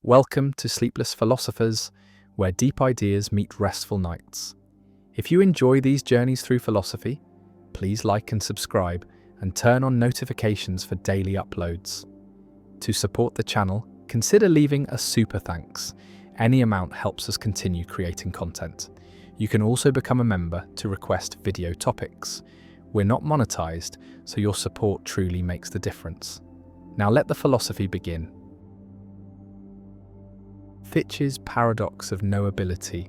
Welcome to Sleepless Philosophers, where deep ideas meet restful nights. If you enjoy these journeys through philosophy, please like and subscribe and turn on notifications for daily uploads. To support the channel, consider leaving a super thanks. Any amount helps us continue creating content. You can also become a member to request video topics. We're not monetized, so your support truly makes the difference. Now let the philosophy begin. Fichte's paradox of knowability.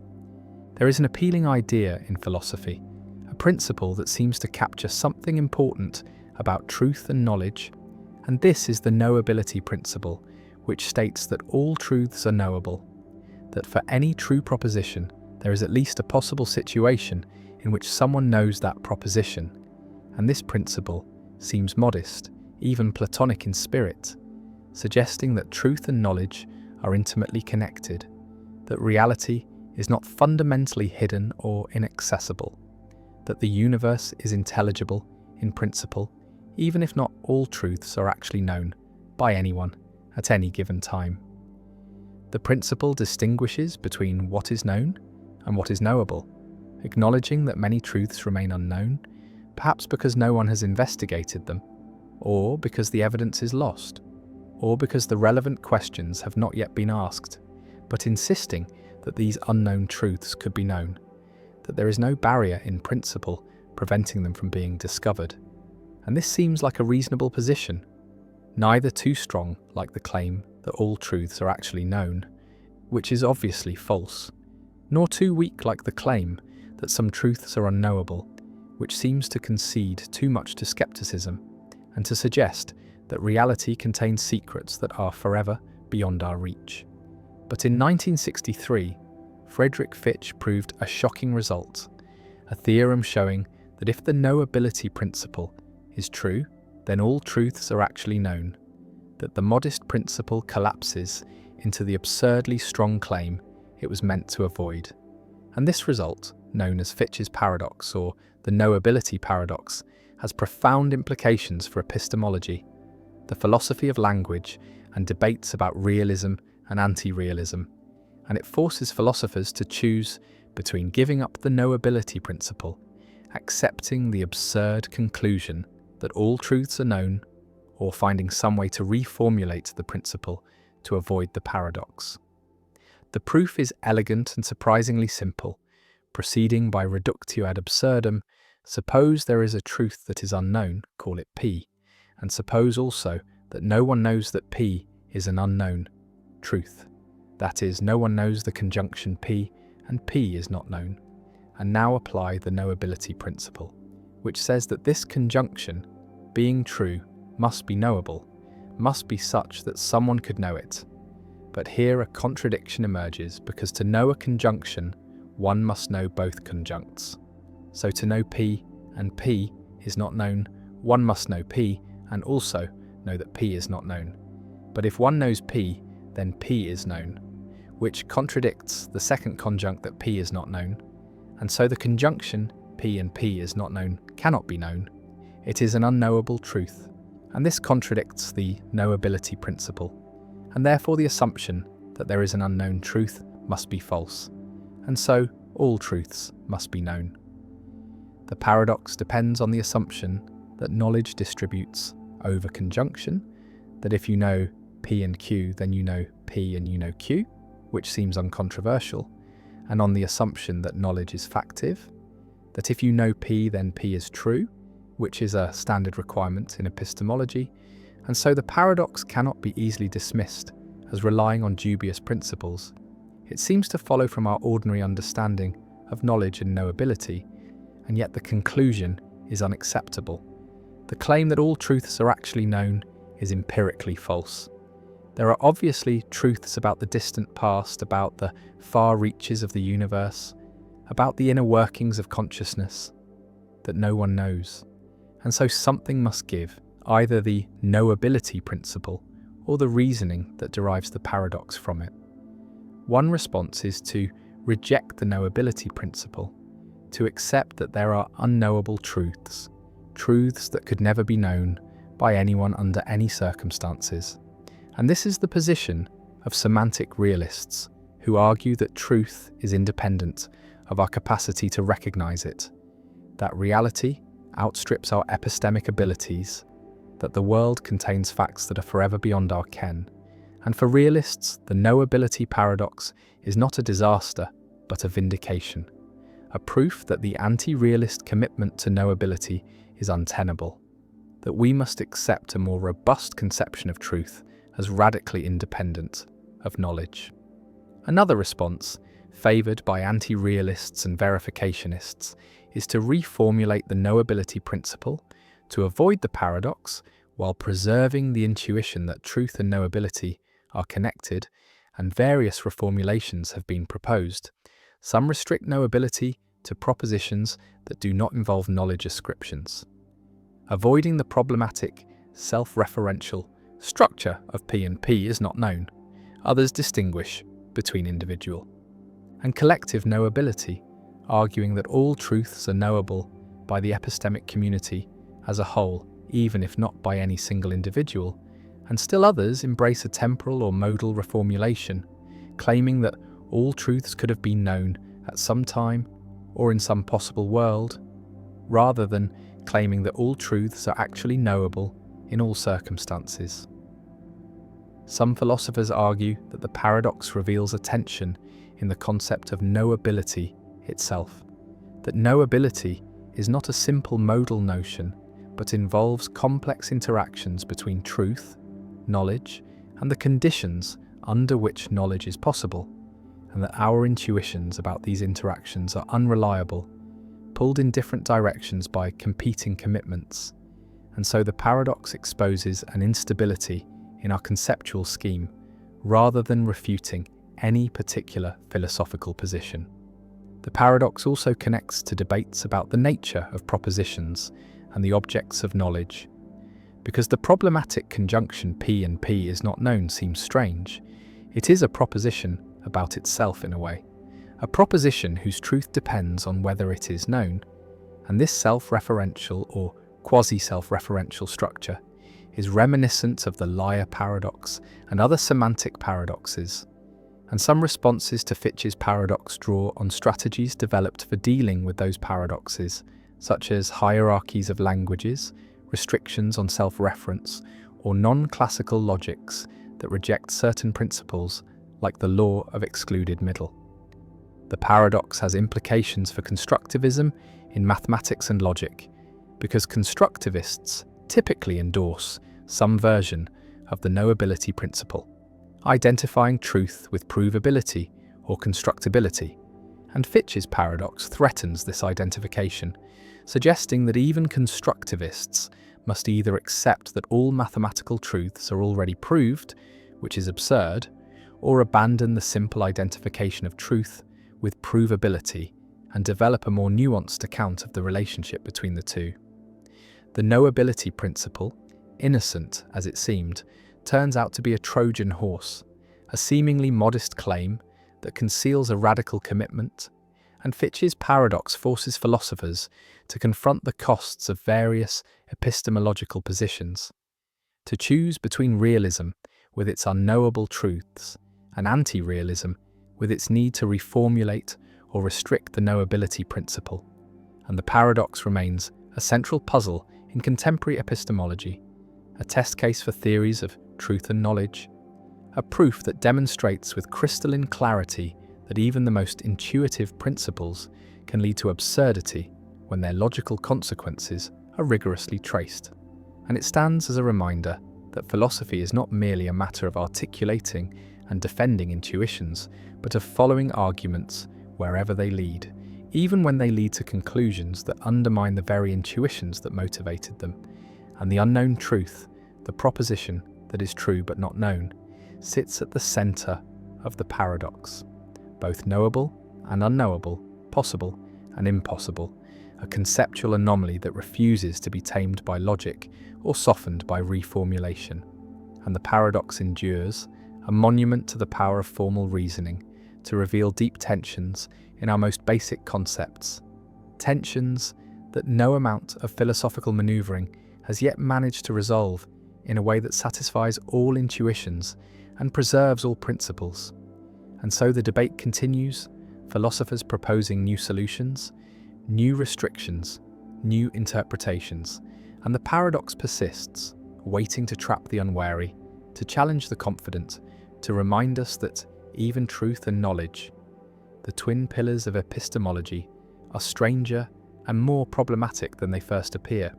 There is an appealing idea in philosophy, a principle that seems to capture something important about truth and knowledge, and this is the knowability principle, which states that all truths are knowable, that for any true proposition there is at least a possible situation in which someone knows that proposition, and this principle seems modest, even Platonic in spirit, suggesting that truth and knowledge are intimately connected, that reality is not fundamentally hidden or inaccessible, that the universe is intelligible in principle, even if not all truths are actually known by anyone at any given time. The principle distinguishes between what is known and what is knowable, acknowledging that many truths remain unknown, perhaps because no one has investigated them, or because the evidence is lost, or because the relevant questions have not yet been asked, but insisting that these unknown truths could be known, that there is no barrier in principle preventing them from being discovered. And this seems like a reasonable position, neither too strong like the claim that all truths are actually known, which is obviously false, nor too weak like the claim that some truths are unknowable, which seems to concede too much to skepticism and to suggest that reality contains secrets that are forever beyond our reach. But in 1963, Friedrich Fichte proved a shocking result, a theorem showing that if the knowability principle is true, then all truths are actually known, that the modest principle collapses into the absurdly strong claim it was meant to avoid. And this result, known as Fichte's paradox or the knowability paradox, has profound implications for epistemology, the philosophy of language, and debates about realism and anti-realism, and it forces philosophers to choose between giving up the knowability principle, accepting the absurd conclusion that all truths are known, or finding some way to reformulate the principle to avoid the paradox. The proof is elegant and surprisingly simple. Proceeding by reductio ad absurdum, suppose there is a truth that is unknown, call it P, and suppose also that no one knows that P is an unknown truth. That is, no one knows the conjunction P, and P is not known. And now apply the knowability principle, which says that this conjunction, being true, must be knowable, must be such that someone could know it. But here a contradiction emerges, because to know a conjunction, one must know both conjuncts. So to know P and P is not known, one must know P and also know that P is not known. But if one knows P, then P is known, which contradicts the second conjunct that P is not known, and so the conjunction P and P is not known cannot be known. It is an unknowable truth, and this contradicts the knowability principle, and therefore the assumption that there is an unknown truth must be false, and so all truths must be known. The paradox depends on the assumption that knowledge distributes over conjunction, that if you know P and Q, then you know P and you know Q, which seems uncontroversial, and on the assumption that knowledge is factive, that if you know P, then P is true, which is a standard requirement in epistemology, and so the paradox cannot be easily dismissed as relying on dubious principles. It seems to follow from our ordinary understanding of knowledge and knowability, and yet the conclusion is unacceptable. The claim that all truths are actually known is empirically false. There are obviously truths about the distant past, about the far reaches of the universe, about the inner workings of consciousness that no one knows. And so something must give, either the knowability principle or the reasoning that derives the paradox from it. One response is to reject the knowability principle, to accept that there are unknowable truths, truths that could never be known by anyone under any circumstances. And this is the position of semantic realists who argue that truth is independent of our capacity to recognize it, that reality outstrips our epistemic abilities, that the world contains facts that are forever beyond our ken. And for realists, the knowability paradox is not a disaster, but a vindication, a proof that the anti-realist commitment to knowability is untenable, that we must accept a more robust conception of truth as radically independent of knowledge. Another response, favoured by anti-realists and verificationists, is to reformulate the knowability principle to avoid the paradox while preserving the intuition that truth and knowability are connected, and various reformulations have been proposed. Some restrict knowability to propositions that do not involve knowledge ascriptions. Avoiding the problematic, self-referential structure of P and P is not known. Others distinguish between individual and collective knowability, arguing that all truths are knowable by the epistemic community as a whole, even if not by any single individual, and still others embrace a temporal or modal reformulation, claiming that all truths could have been known at some time or in some possible world, rather than claiming that all truths are actually knowable in all circumstances. Some philosophers argue that the paradox reveals a tension in the concept of knowability itself, that knowability is not a simple modal notion, but involves complex interactions between truth, knowledge, and the conditions under which knowledge is possible, and that our intuitions about these interactions are unreliable, pulled in different directions by competing commitments, and so the paradox exposes an instability in our conceptual scheme, rather than refuting any particular philosophical position. The paradox also connects to debates about the nature of propositions and the objects of knowledge. Because the problematic conjunction P and P is not known seems strange, it is a proposition about itself in a way, a proposition whose truth depends on whether it is known, and this self-referential or quasi-self-referential structure is reminiscent of the liar paradox and other semantic paradoxes, and some responses to Fitch's paradox draw on strategies developed for dealing with those paradoxes, such as hierarchies of languages, restrictions on self-reference, or non-classical logics that reject certain principles like the law of excluded middle. The paradox has implications for constructivism in mathematics and logic, because constructivists typically endorse some version of the knowability principle, identifying truth with provability or constructibility, and Fitch's paradox threatens this identification, suggesting that even constructivists must either accept that all mathematical truths are already proved, which is absurd, or abandon the simple identification of truth with provability and develop a more nuanced account of the relationship between the two. The knowability principle, innocent as it seemed, turns out to be a Trojan horse, a seemingly modest claim that conceals a radical commitment, and Fitch's paradox forces philosophers to confront the costs of various epistemological positions, to choose between realism with its unknowable truths and anti-realism with its need to reformulate or restrict the knowability principle, and the paradox remains a central puzzle in contemporary epistemology, a test case for theories of truth and knowledge, a proof that demonstrates with crystalline clarity that even the most intuitive principles can lead to absurdity when their logical consequences are rigorously traced. And it stands as a reminder that philosophy is not merely a matter of articulating and defending intuitions, but of following arguments wherever they lead, even when they lead to conclusions that undermine the very intuitions that motivated them. And the unknown truth, the proposition that is true but not known, sits at the center of the paradox, both knowable and unknowable, possible and impossible, a conceptual anomaly that refuses to be tamed by logic or softened by reformulation. And the paradox endures, a monument to the power of formal reasoning, to reveal deep tensions in our most basic concepts, tensions that no amount of philosophical maneuvering has yet managed to resolve in a way that satisfies all intuitions and preserves all principles. And so the debate continues, philosophers proposing new solutions, new restrictions, new interpretations, and the paradox persists, waiting to trap the unwary, to challenge the confident, to remind us that even truth and knowledge, the twin pillars of epistemology, are stranger and more problematic than they first appear.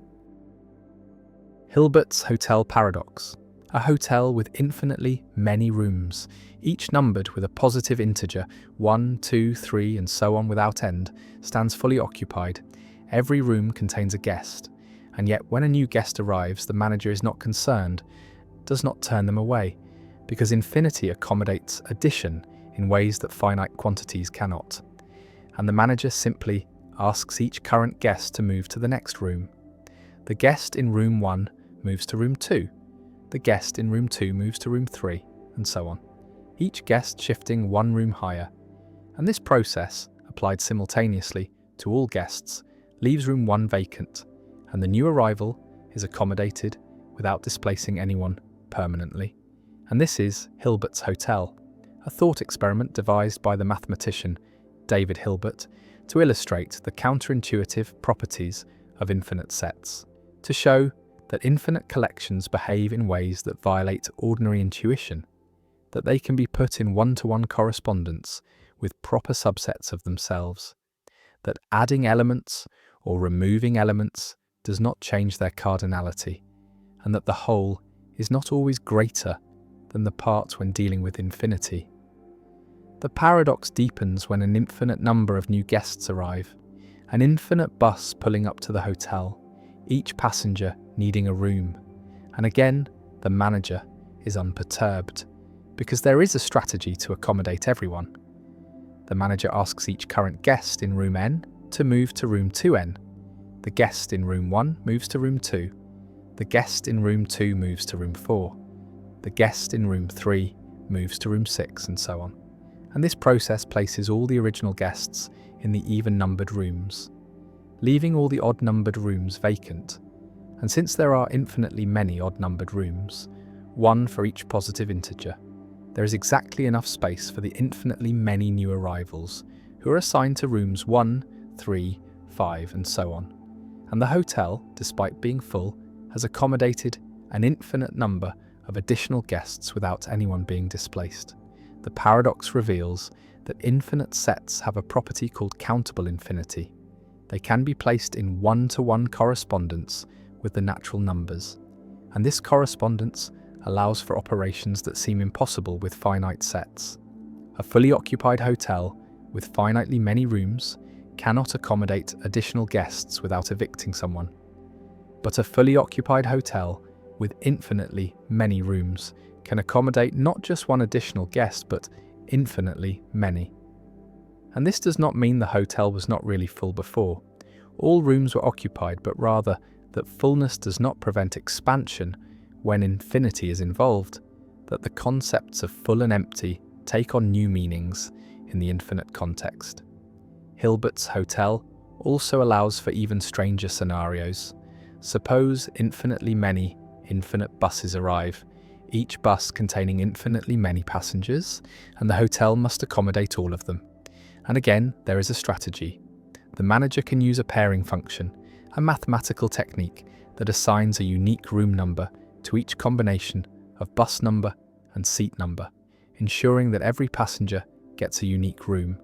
Hilbert's hotel paradox. A hotel with infinitely many rooms, each numbered with a positive integer, 1, 2, 3, and so on without end, stands fully occupied. Every room contains a guest, and yet when a new guest arrives, the manager is not concerned, does not turn them away, because infinity accommodates addition in ways that finite quantities cannot. And the manager simply asks each current guest to move to the next room. The guest in room 1 moves to room 2. The guest in room 2 moves to room 3, and so on, each guest shifting one room higher. And this process, applied simultaneously to all guests, leaves room 1 vacant, and the new arrival is accommodated without displacing anyone permanently. And this is Hilbert's hotel, a thought experiment devised by the mathematician David Hilbert to illustrate the counterintuitive properties of infinite sets, to show that infinite collections behave in ways that violate ordinary intuition, that they can be put in one-to-one correspondence with proper subsets of themselves, that adding elements or removing elements does not change their cardinality, and that the whole is not always greater than the part when dealing with infinity. The paradox deepens when an infinite number of new guests arrive, an infinite bus pulling up to the hotel, each passenger needing a room, and again the manager is unperturbed, because there is a strategy to accommodate everyone. The manager asks each current guest in room N to move to room 2N. The guest in room 1 moves to room 2. The guest in room 2 moves to room 4. The guest in room 3 moves to room 6, and so on. And this process places all the original guests in the even-numbered rooms, leaving all the odd-numbered rooms vacant. And since there are infinitely many odd-numbered rooms, one for each positive integer, there is exactly enough space for the infinitely many new arrivals, who are assigned to rooms 1, 3, 5, and so on. And the hotel, despite being full, has accommodated an infinite number of additional guests without anyone being displaced. The paradox reveals that infinite sets have a property called countable infinity. They can be placed in one-to-one correspondence with the natural numbers, and this correspondence allows for operations that seem impossible with finite sets. A fully occupied hotel with finitely many rooms cannot accommodate additional guests without evicting someone. But a fully occupied hotel with infinitely many rooms can accommodate not just one additional guest, but infinitely many. And this does not mean the hotel was not really full before. All rooms were occupied, but rather that fullness does not prevent expansion when infinity is involved, that the concepts of full and empty take on new meanings in the infinite context. Hilbert's hotel also allows for even stranger scenarios. Suppose infinitely many infinite buses arrive, each bus containing infinitely many passengers, and the hotel must accommodate all of them. And again, there is a strategy. The manager can use a pairing function, a mathematical technique that assigns a unique room number to each combination of bus number and seat number, ensuring that every passenger gets a unique room.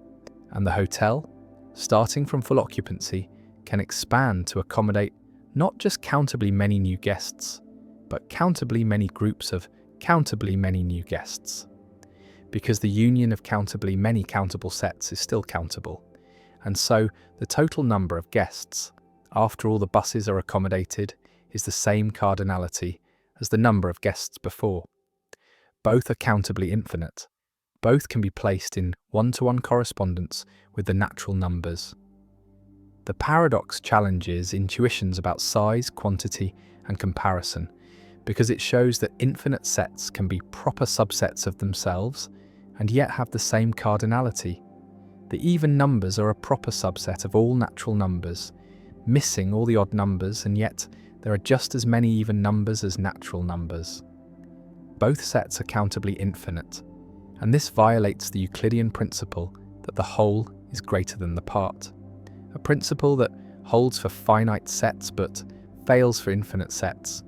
And the hotel, starting from full occupancy, can expand to accommodate not just countably many new guests, but countably many groups of countably many new guests. Because the union of countably many countable sets is still countable, and so the total number of guests, after all the buses are accommodated, is the same cardinality as the number of guests before. Both are countably infinite. Both can be placed in one-to-one correspondence with the natural numbers. The paradox challenges intuitions about size, quantity, and comparison, because it shows that infinite sets can be proper subsets of themselves and yet have the same cardinality. The even numbers are a proper subset of all natural numbers, missing all the odd numbers, and yet there are just as many even numbers as natural numbers. both sets are countably infinite, and this violates the Euclidean principle that the whole is greater than the part, a principle that holds for finite sets but fails for infinite sets.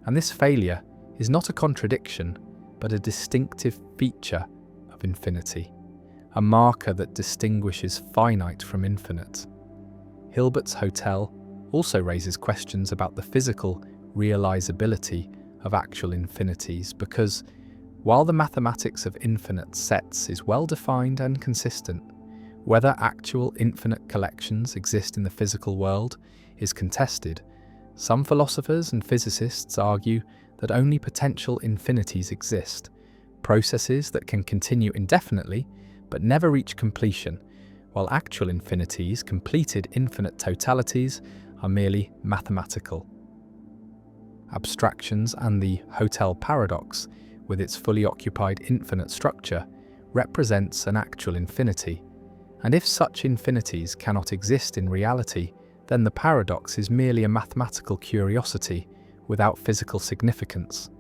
And this failure is not a contradiction, but a distinctive feature of infinity, a marker that distinguishes finite from infinite. Hilbert's hotel also raises questions about the physical realizability of actual infinities, because while the mathematics of infinite sets is well defined and consistent, whether actual infinite collections exist in the physical world is contested. Some philosophers and physicists argue that only potential infinities exist, processes that can continue indefinitely but never reach completion, while actual infinities, completed infinite totalities, are merely mathematical. Abstractions and the hotel paradox, with its fully occupied infinite structure, represents an actual infinity, and if such infinities cannot exist in reality, then the paradox is merely a mathematical curiosity without physical significance.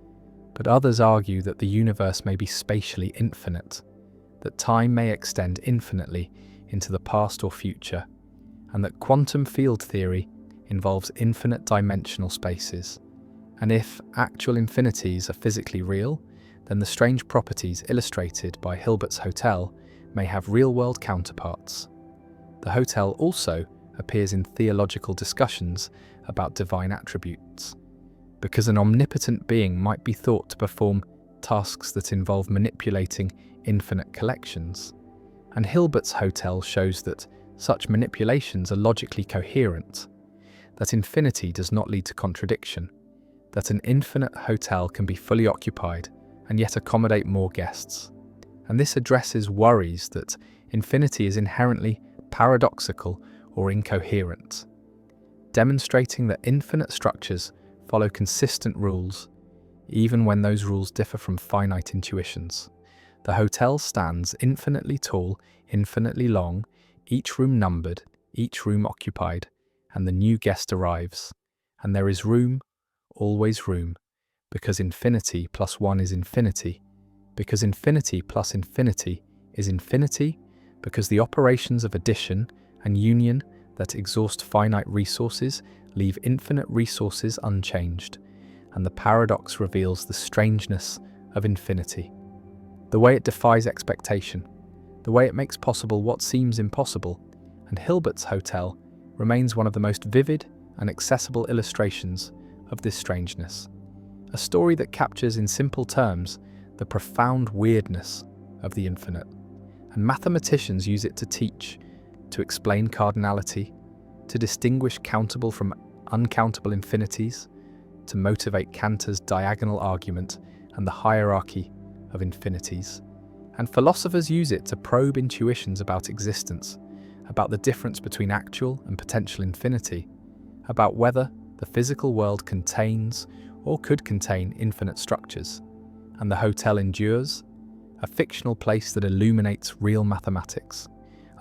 But others argue that the universe may be spatially infinite, that time may extend infinitely into the past or future, and that quantum field theory involves infinite dimensional spaces. And if actual infinities are physically real, then the strange properties illustrated by Hilbert's hotel may have real-world counterparts. The hotel also appears in theological discussions about divine attributes, because an omnipotent being might be thought to perform tasks that involve manipulating infinite collections. And Hilbert's hotel shows that such manipulations are logically coherent, that infinity does not lead to contradiction, that an infinite hotel can be fully occupied and yet accommodate more guests. And this addresses worries that infinity is inherently paradoxical or incoherent, demonstrating that infinite structures follow consistent rules, even when those rules differ from finite intuitions. The hotel stands infinitely tall, infinitely long, each room numbered, each room occupied, and the new guest arrives. And there is room, always room, because infinity plus one is infinity, because infinity plus infinity is infinity, because the operations of addition and union that exhaust finite resources leave infinite resources unchanged, and the paradox reveals the strangeness of infinity, the way it defies expectation, the way it makes possible what seems impossible, and Hilbert's hotel remains one of the most vivid and accessible illustrations of this strangeness, a story that captures in simple terms the profound weirdness of the infinite. And mathematicians use it to teach, to explain cardinality, to distinguish countable from uncountable infinities, to motivate Cantor's diagonal argument and the hierarchy of infinities. And philosophers use it to probe intuitions about existence, about the difference between actual and potential infinity, about whether the physical world contains or could contain infinite structures. And the hotel endures, a fictional place that illuminates real mathematics,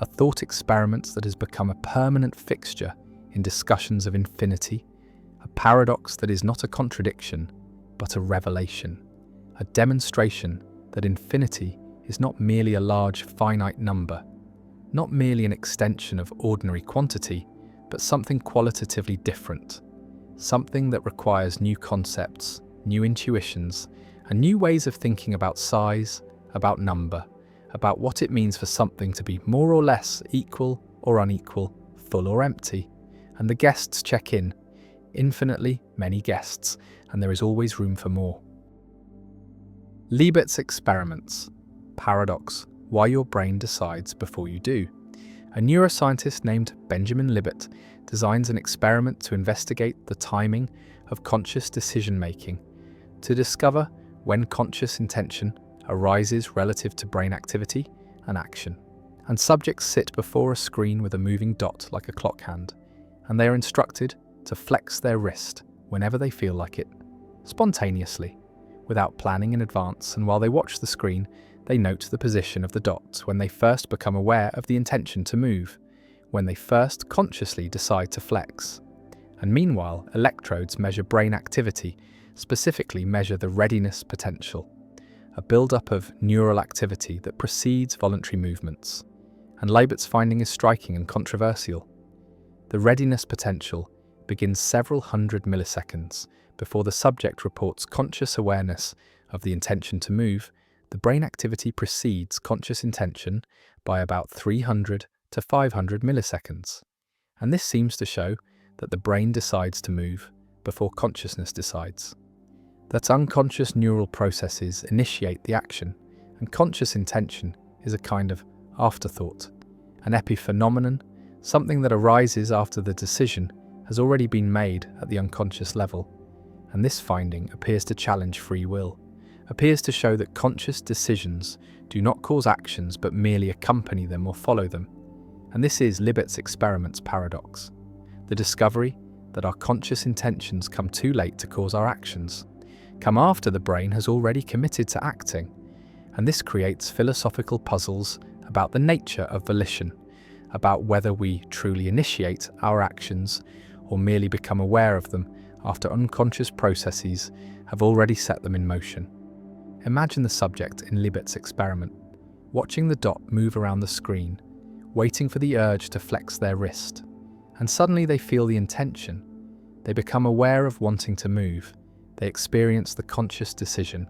a thought experiment that has become a permanent fixture in discussions of infinity, a paradox that is not a contradiction, but a revelation, a demonstration that infinity is not merely a large finite number, not merely an extension of ordinary quantity, but something qualitatively different, something that requires new concepts, new intuitions, and new ways of thinking about size, about number, about what it means for something to be more or less equal or unequal, full or empty. And the guests check in, infinitely many guests, and there is always room for more. Liebert's experiments. Paradox: why your brain decides before you do. A neuroscientist named Benjamin Libet designs an experiment to investigate the timing of conscious decision-making, to discover when conscious intention arises relative to brain activity and action. And subjects sit before a screen with a moving dot like a clock hand, and they are instructed to flex their wrist whenever they feel like it, spontaneously, without planning in advance. And while they watch the screen, they note the position of the dot when they first become aware of the intention to move, when they first consciously decide to flex. And meanwhile, electrodes measure brain activity, specifically measure the readiness potential. a build-up of neural activity that precedes voluntary movements. And Leibert's finding is striking and controversial. The readiness potential begins several hundred milliseconds before the subject reports conscious awareness of the intention to move. The brain activity precedes conscious intention by about 300 to 500 milliseconds. And this seems to show that the brain decides to move before consciousness decides. That unconscious neural processes initiate the action, and conscious intention is a kind of afterthought, an epiphenomenon, something that arises after the decision has already been made at the unconscious level. And this finding appears to challenge free will, appears to show that conscious decisions do not cause actions but merely accompany them or follow them. And this is Libet's experiment's paradox, the discovery that our conscious intentions come too late to cause our actions, come after the brain has already committed to acting. And this creates philosophical puzzles about the nature of volition, about whether we truly initiate our actions or merely become aware of them after unconscious processes have already set them in motion. Imagine the subject in Libet's experiment, watching the dot move around the screen, waiting for the urge to flex their wrist. And suddenly they feel the intention. They become aware of wanting to move. They experience the conscious decision,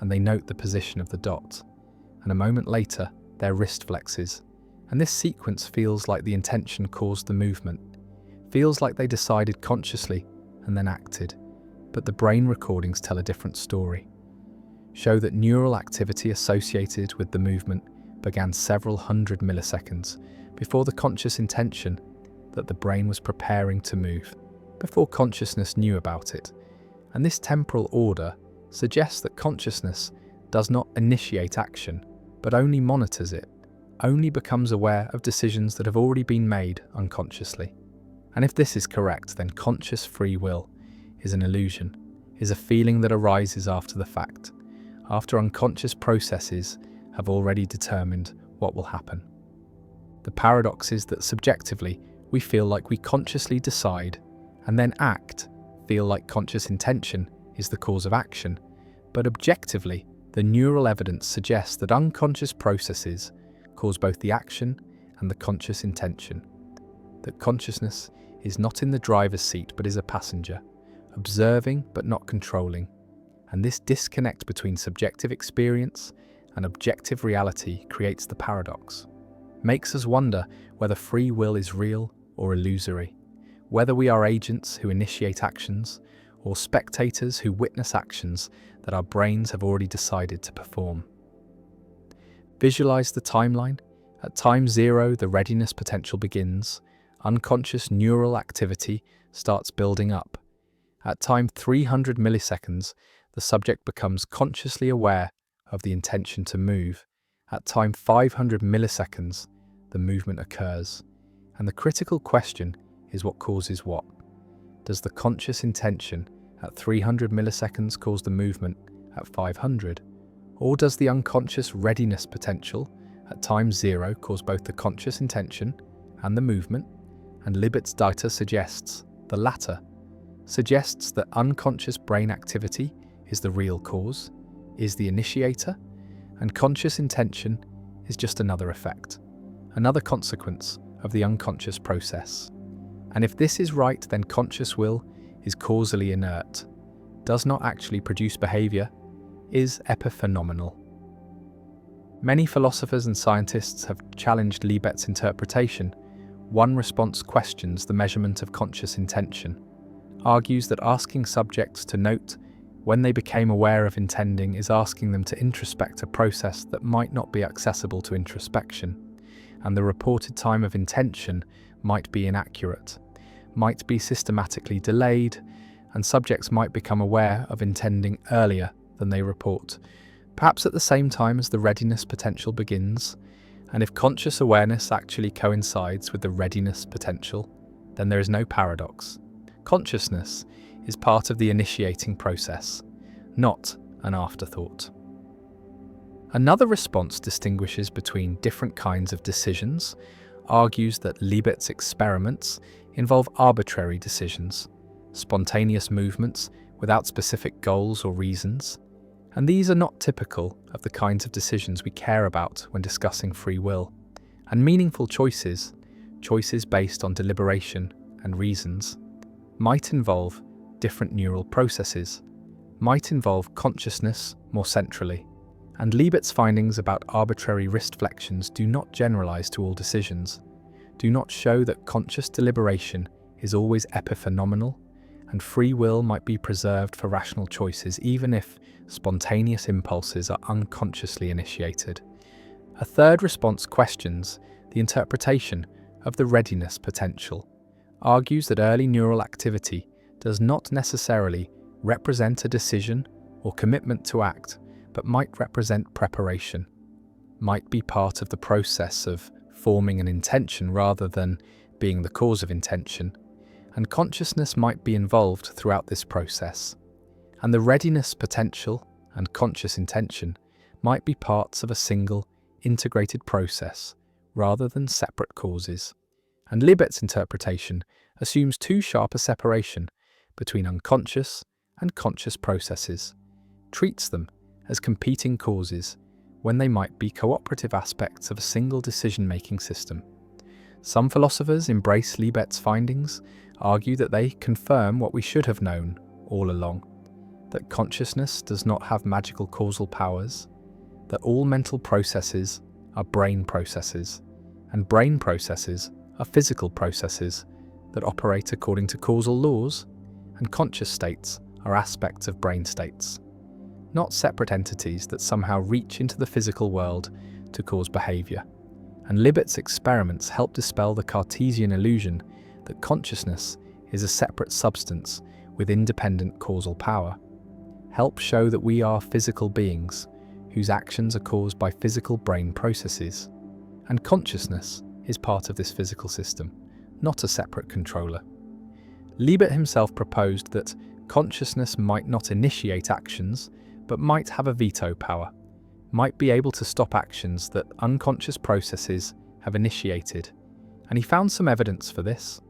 and they note the position of the dot. And a moment later, their wrist flexes. And this sequence feels like the intention caused the movement, feels like they decided consciously and then acted. But the brain recordings tell a different story, show that neural activity associated with the movement began several hundred milliseconds before the conscious intention that the brain was preparing to move, before consciousness knew about it. And this temporal order suggests that consciousness does not initiate action, but only monitors it, only becomes aware of decisions that have already been made unconsciously. And if this is correct, then conscious free will is an illusion, is a feeling that arises after the fact, after unconscious processes have already determined what will happen. The paradox is that subjectively, we feel like we consciously decide and then act, feel like conscious intention is the cause of action, but objectively, the neural evidence suggests that unconscious processes cause both the action and the conscious intention, that consciousness is not in the driver's seat but is a passenger, observing but not controlling. And this disconnect between subjective experience and objective reality creates the paradox, makes us wonder whether free will is real or illusory, whether we are agents who initiate actions or spectators who witness actions that our brains have already decided to perform. Visualize the timeline. At time 0, the readiness potential begins. Unconscious neural activity starts building up. At time 300 milliseconds, the subject becomes consciously aware of the intention to move. At time 500 milliseconds, the movement occurs. And the critical question is what causes what? Does the conscious intention at 300 milliseconds cause the movement at 500? Or does the unconscious readiness potential at time 0 cause both the conscious intention and the movement? And Libet's data suggests the latter, suggests that unconscious brain activity is the real cause, is the initiator, and conscious intention is just another effect, another consequence of the unconscious process. And if this is right, then conscious will is causally inert, does not actually produce behavior, is epiphenomenal. Many philosophers and scientists have challenged Libet's interpretation. One response questions the measurement of conscious intention, argues that asking subjects to note when they became aware of intending is asking them to introspect a process that might not be accessible to introspection, and the reported time of intention might be inaccurate, might be systematically delayed, and subjects might become aware of intending earlier than they report, perhaps at the same time as the readiness potential begins. And if conscious awareness actually coincides with the readiness potential, then there is no paradox. Consciousness is part of the initiating process, not an afterthought. Another response distinguishes between different kinds of decisions, argues that Libet's experiments involve arbitrary decisions, spontaneous movements without specific goals or reasons, And these are not typical of the kinds of decisions we care about when discussing free will. And meaningful choices, choices based on deliberation and reasons, might involve different neural processes, might involve consciousness more centrally. And Libet's findings about arbitrary wrist flexions do not generalize to all decisions, do not show that conscious deliberation is always epiphenomenal, and free will might be preserved for rational choices even if spontaneous impulses are unconsciously initiated. A third response questions the interpretation of the readiness potential, argues that early neural activity does not necessarily represent a decision or commitment to act, but might represent preparation, might be part of the process of forming an intention rather than being the cause of intention, and consciousness might be involved throughout this process. And the readiness potential and conscious intention might be parts of a single, integrated process rather than separate causes. And Libet's interpretation assumes too sharp a separation between unconscious and conscious processes, treats them as competing causes when they might be cooperative aspects of a single decision-making system. Some philosophers embrace Libet's findings, argue that they confirm what we should have known all along, that consciousness does not have magical causal powers, that all mental processes are brain processes, and brain processes are physical processes that operate according to causal laws, and conscious states are aspects of brain states, not separate entities that somehow reach into the physical world to cause behavior. And Libet's experiments help dispel the Cartesian illusion that consciousness is a separate substance with independent causal power, help show that we are physical beings whose actions are caused by physical brain processes, and consciousness is part of this physical system, not a separate controller. Libet himself proposed that consciousness might not initiate actions, but might have a veto power, might be able to stop actions that unconscious processes have initiated. And he found some evidence for this,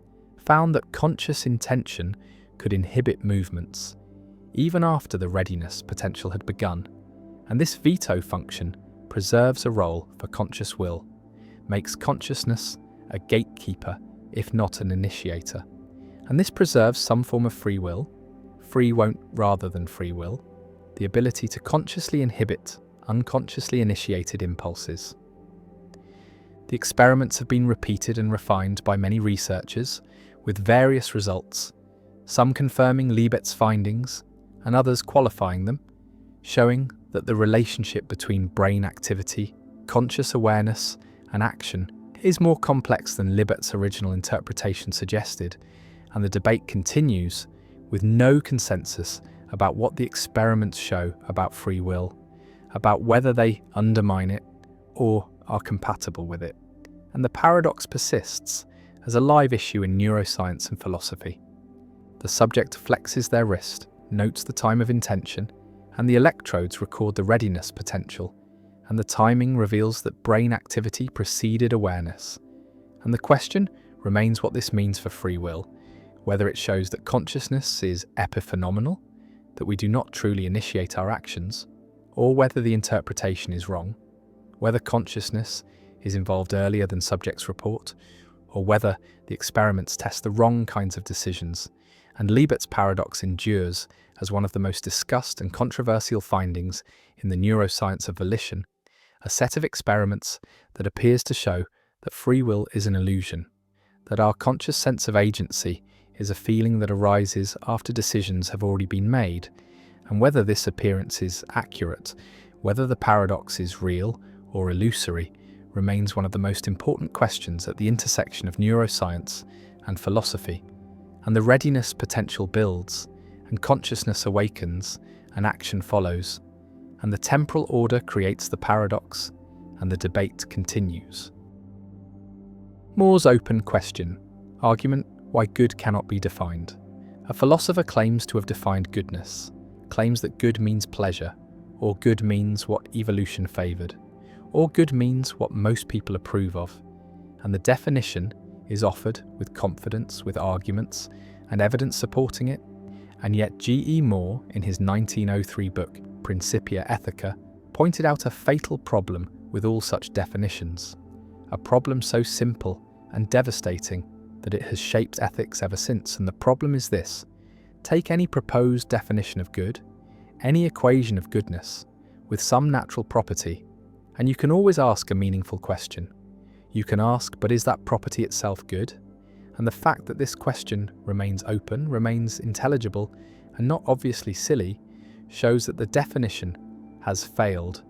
found that conscious intention could inhibit movements, even after the readiness potential had begun. And this veto function preserves a role for conscious will, makes consciousness a gatekeeper, if not an initiator. And this preserves some form of free will, free won't rather than free will, the ability to consciously inhibit unconsciously initiated impulses. The experiments have been repeated and refined by many researchers, with various results, some confirming Libet's findings and others qualifying them, showing that the relationship between brain activity, conscious awareness, and action is more complex than Libet's original interpretation suggested, and the debate continues with no consensus about what the experiments show about free will, about whether they undermine it or are compatible with it. And the paradox persists as a live issue in neuroscience and philosophy. The subject flexes their wrist, notes the time of intention, and the electrodes record the readiness potential, and the timing reveals that brain activity preceded awareness. And the question remains what this means for free will, whether it shows that consciousness is epiphenomenal, that we do not truly initiate our actions, or whether the interpretation is wrong, whether consciousness is involved earlier than subjects report, or whether the experiments test the wrong kinds of decisions. And Libet's paradox endures as one of the most discussed and controversial findings in the neuroscience of volition, a set of experiments that appears to show that free will is an illusion, that our conscious sense of agency is a feeling that arises after decisions have already been made, and whether this appearance is accurate, whether the paradox is real or illusory, remains one of the most important questions at the intersection of neuroscience and philosophy. And the readiness potential builds, and consciousness awakens, and action follows, and the temporal order creates the paradox, and the debate continues. Moore's open question, argument why good cannot be defined. A philosopher claims to have defined goodness, claims that good means pleasure, or good means what evolution favoured, or good means what most people approve of, and the definition is offered with confidence, with arguments and evidence supporting it, and yet G.E. Moore, in his 1903 book, Principia Ethica, pointed out a fatal problem with all such definitions, a problem so simple and devastating that it has shaped ethics ever since. And the problem is this: take any proposed definition of good, any equation of goodness, with some natural property, and you can always ask a meaningful question. You can ask, but is that property itself good? And the fact that this question remains open, remains intelligible, and not obviously silly, shows that the definition has failed,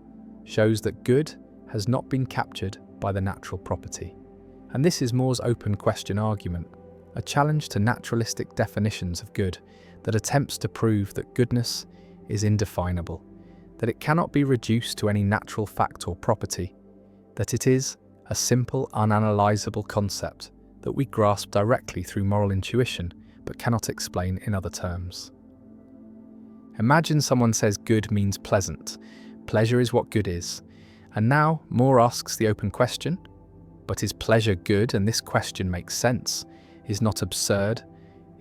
shows that good has not been captured by the natural property. And this is More's open question argument, a challenge to naturalistic definitions of good that attempts to prove that goodness is indefinable, that it cannot be reduced to any natural fact or property, that it is a simple, unanalyzable concept that we grasp directly through moral intuition but cannot explain in other terms. Imagine someone says good means pleasant. Pleasure is what good is. And now More asks the open question, but is pleasure good? And this question makes sense, is not absurd,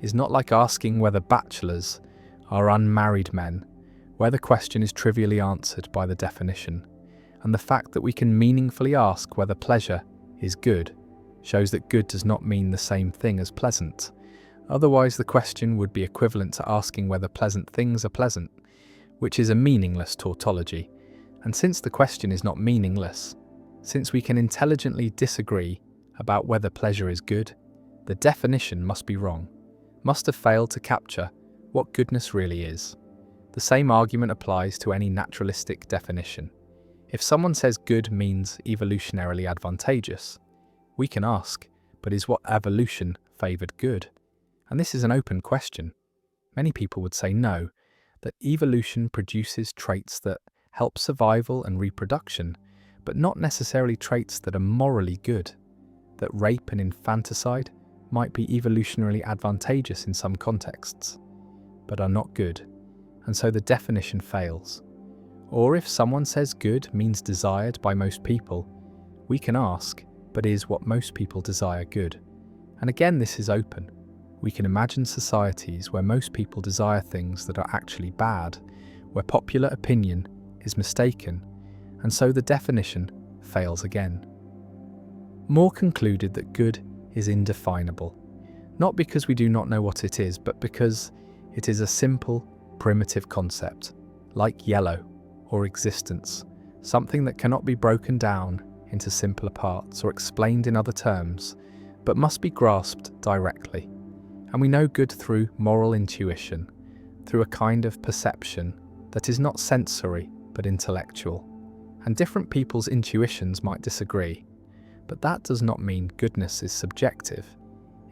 is not like asking whether bachelors are unmarried men, where the question is trivially answered by the definition. And the fact that we can meaningfully ask whether pleasure is good shows that good does not mean the same thing as pleasant. Otherwise, the question would be equivalent to asking whether pleasant things are pleasant, which is a meaningless tautology. And since the question is not meaningless, since we can intelligently disagree about whether pleasure is good, the definition must be wrong, must have failed to capture what goodness really is. The same argument applies to any naturalistic definition. If someone says good means evolutionarily advantageous, we can ask, but is what evolution favoured good? And this is an open question. Many people would say no, that evolution produces traits that help survival and reproduction, but not necessarily traits that are morally good, that rape and infanticide might be evolutionarily advantageous in some contexts, but are not good, and so the definition fails. Or if someone says good means desired by most people, we can ask, but is what most people desire good? And again, this is open. We can imagine societies where most people desire things that are actually bad, where popular opinion is mistaken, and so the definition fails again. More concluded that good is indefinable, not because we do not know what it is, but because it is a simple, primitive concept, like yellow or existence, something that cannot be broken down into simpler parts or explained in other terms, but must be grasped directly. And we know good through moral intuition, through a kind of perception that is not sensory but intellectual. And different people's intuitions might disagree, but that does not mean goodness is subjective.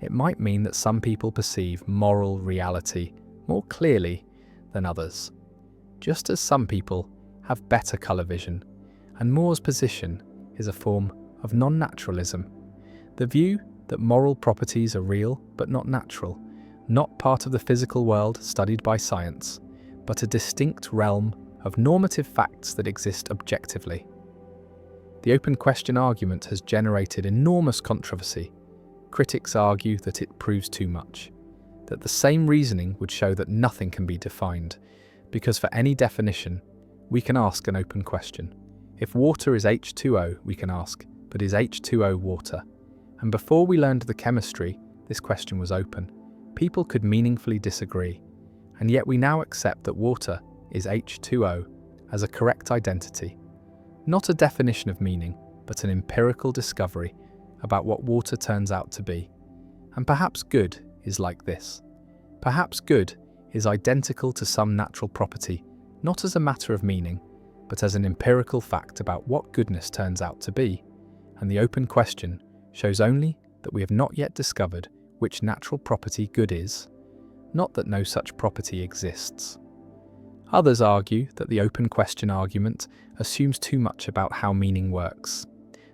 It might mean that some people perceive moral reality more clearly than others, just as some people have better colour vision, and More's position is a form of non-naturalism, the view that moral properties are real but not natural, not part of the physical world studied by science, but a distinct realm of normative facts that exist objectively. The open question argument has generated enormous controversy. Critics argue that it proves too much, that the same reasoning would show that nothing can be defined, because for any definition, we can ask an open question. If water is H2O, we can ask, but is H2O water? And before we learned the chemistry, this question was open. People could meaningfully disagree, and yet we now accept that water is H2O as a correct identity. Not a definition of meaning, but an empirical discovery about what water turns out to be. And perhaps good is like this. Perhaps good is identical to some natural property, not as a matter of meaning, but as an empirical fact about what goodness turns out to be. And the open question shows only that we have not yet discovered which natural property good is, not that no such property exists. Others argue that the open question argument assumes too much about how meaning works,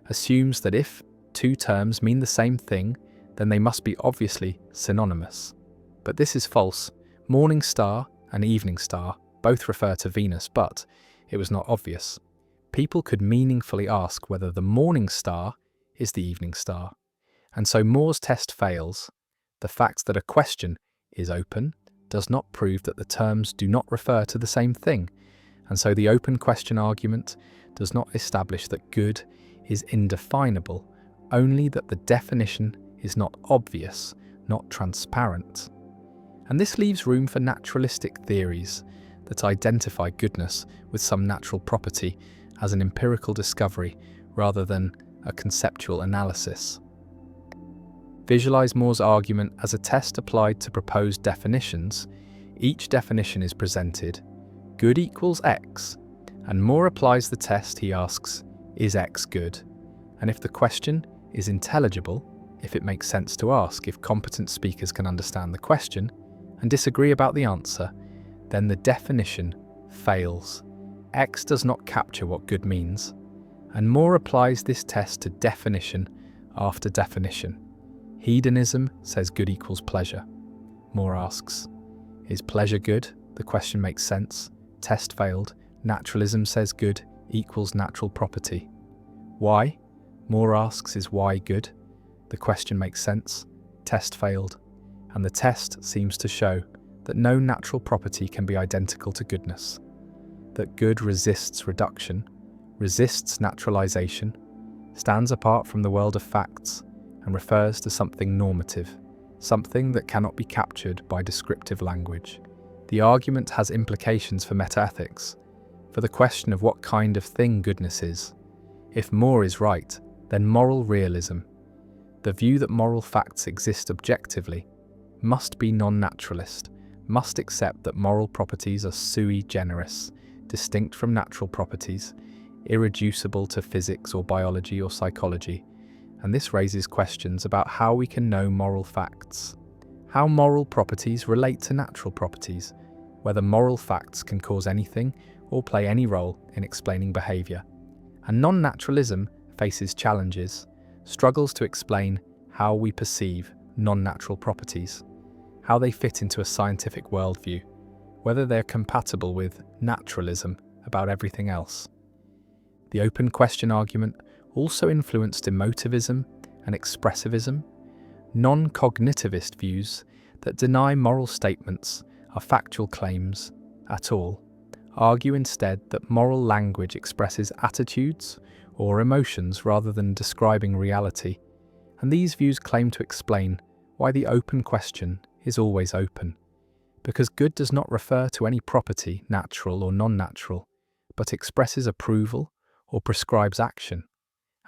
assumes that if two terms mean the same thing, then they must be obviously synonymous. But this is false. Morning star and evening star both refer to Venus, but it was not obvious. People could meaningfully ask whether the morning star is the evening star. And so More's test fails. The fact that a question is open does not prove that the terms do not refer to the same thing, And so the open question argument does not establish that good is indefinable, only that the definition is not obvious, not transparent. And this leaves room for naturalistic theories that identify goodness with some natural property as an empirical discovery rather than a conceptual analysis. Visualize Moore's argument as a test applied to proposed definitions. Each definition is presented, good equals X, and Moore applies the test. He asks, is X good? And if the question is intelligible, if it makes sense to ask, if competent speakers can understand the question and disagree about the answer, then the definition fails. X does not capture what good means. And Moore applies this test to definition after definition. Hedonism says good equals pleasure. Moore asks, is pleasure good? The question makes sense. Test failed. Naturalism says good equals natural property. Why? Moore asks, is why good? The question makes sense. Test failed. And the test seems to show that no natural property can be identical to goodness. That good resists reduction, resists naturalization, stands apart from the world of facts, and refers to something normative, something that cannot be captured by descriptive language. The argument has implications for metaethics, for the question of what kind of thing goodness is. If Moore is right, then moral realism, the view that moral facts exist objectively, must be non-naturalist, must accept that moral properties are sui generis, distinct from natural properties, irreducible to physics or biology or psychology, and this raises questions about how we can know moral facts, how moral properties relate to natural properties, whether moral facts can cause anything or play any role in explaining behaviour. And non-naturalism faces challenges, struggles to explain how we perceive non-natural properties, how they fit into a scientific worldview, whether they're compatible with naturalism about everything else. The open question argument also influenced emotivism and expressivism, non-cognitivist views that deny moral statements are factual claims at all, argue instead that moral language expresses attitudes or emotions rather than describing reality, and these views claim to explain why the open question is always open, because good does not refer to any property, natural or non-natural, but expresses approval or prescribes action.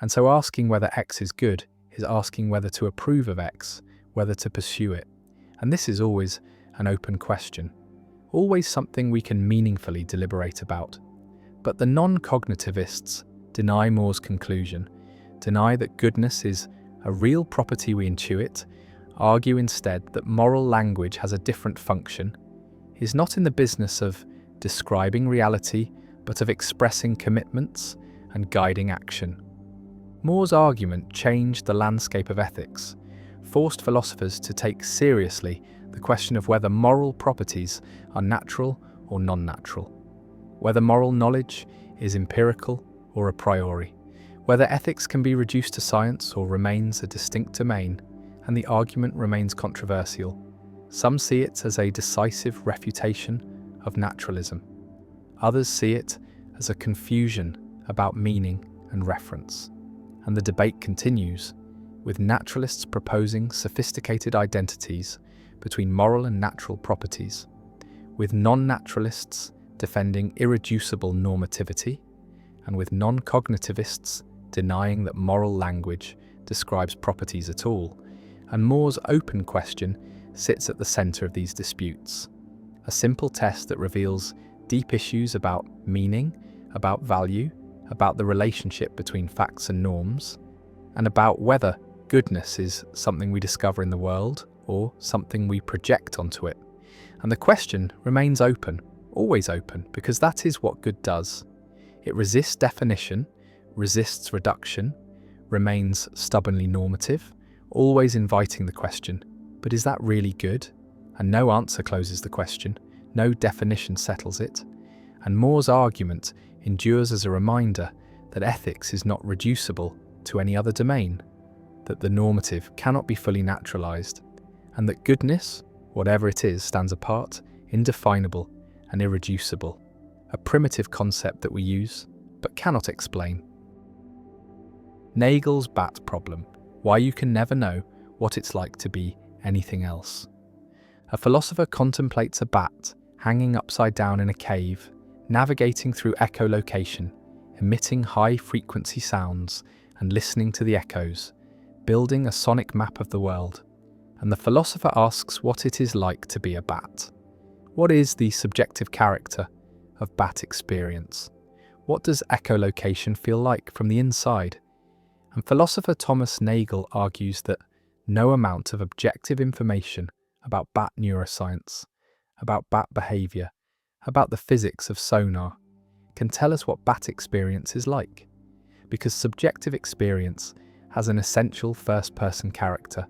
And so asking whether X is good is asking whether to approve of X, whether to pursue it. And this is always an open question, always something we can meaningfully deliberate about. But the non-cognitivists deny Moore's conclusion, deny that goodness is a real property we intuit, argue instead that moral language has a different function, is not in the business of describing reality, but of expressing commitments and guiding action. Moore's argument changed the landscape of ethics, forced philosophers to take seriously the question of whether moral properties are natural or non-natural, whether moral knowledge is empirical or a priori, whether ethics can be reduced to science or remains a distinct domain, and the argument remains controversial. Some see it as a decisive refutation of naturalism. Others see it as a confusion about meaning and reference. And the debate continues, with naturalists proposing sophisticated identities between moral and natural properties, with non-naturalists defending irreducible normativity, and with non-cognitivists denying that moral language describes properties at all. And Moore's open question sits at the centre of these disputes, a simple test that reveals deep issues about meaning, about value, about the relationship between facts and norms, and about whether goodness is something we discover in the world or something we project onto it. And the question remains open, always open, because that is what good does. It resists definition, resists reduction, remains stubbornly normative, always inviting the question, but is that really good? And no answer closes the question, no definition settles it. And Moore's argument endures as a reminder that ethics is not reducible to any other domain, that the normative cannot be fully naturalized, and that goodness, whatever it is, stands apart, indefinable, and irreducible, a primitive concept that we use, but cannot explain. Nagel's bat problem: why you can never know what it's like to be anything else. A philosopher contemplates a bat hanging upside down in a cave, navigating through echolocation, emitting high-frequency sounds and listening to the echoes, building a sonic map of the world. And the philosopher asks what it is like to be a bat. What is the subjective character of bat experience? What does echolocation feel like from the inside? And philosopher Thomas Nagel argues that no amount of objective information about bat neuroscience, about bat behavior, about the physics of sonar, can tell us what bat experience is like, because subjective experience has an essential first-person character,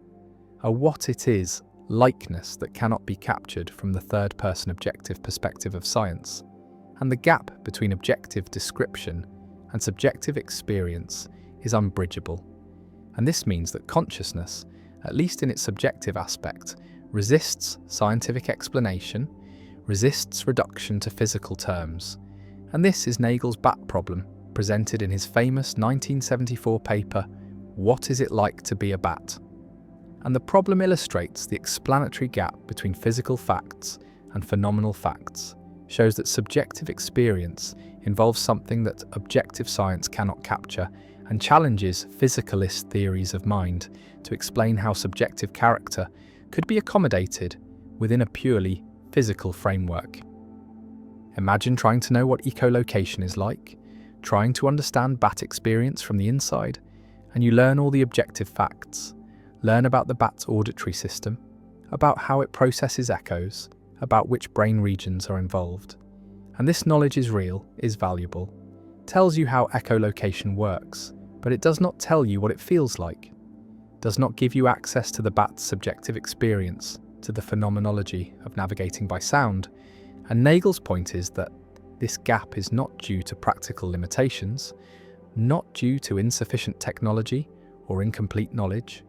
a what it is likeness that cannot be captured from the third-person objective perspective of science. And the gap between objective description and subjective experience is unbridgeable. And this means that consciousness, at least in its subjective aspect, resists scientific explanation, resists reduction to physical terms. And this is Nagel's bat problem, presented in his famous 1974 paper, What Is It Like to Be a Bat? And the problem illustrates the explanatory gap between physical facts and phenomenal facts, shows that subjective experience involves something that objective science cannot capture, and challenges physicalist theories of mind to explain how subjective character could be accommodated within a purely physical framework. Imagine trying to know what echolocation is like, trying to understand bat experience from the inside, and you learn all the objective facts. Learn about the bat's auditory system, about how it processes echoes, about which brain regions are involved. And this knowledge is real, is valuable, tells you how echolocation works, but it does not tell you what it feels like, does not give you access to the bat's subjective experience, to the phenomenology of navigating by sound. And Nagel's point is that this gap is not due to practical limitations, not due to insufficient technology or incomplete knowledge,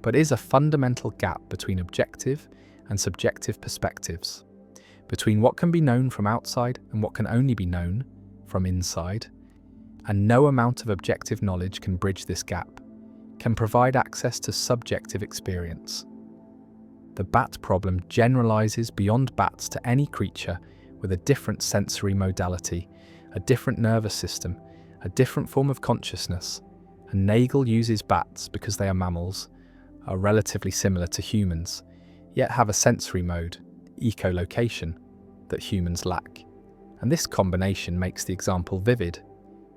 but is a fundamental gap between objective and subjective perspectives, between what can be known from outside and what can only be known from inside. And no amount of objective knowledge can bridge this gap, can provide access to subjective experience. The bat problem generalizes beyond bats to any creature with a different sensory modality, a different nervous system, a different form of consciousness. And Nagel uses bats because they are mammals, are relatively similar to humans, yet have a sensory mode, echolocation, that humans lack. And this combination makes the example vivid,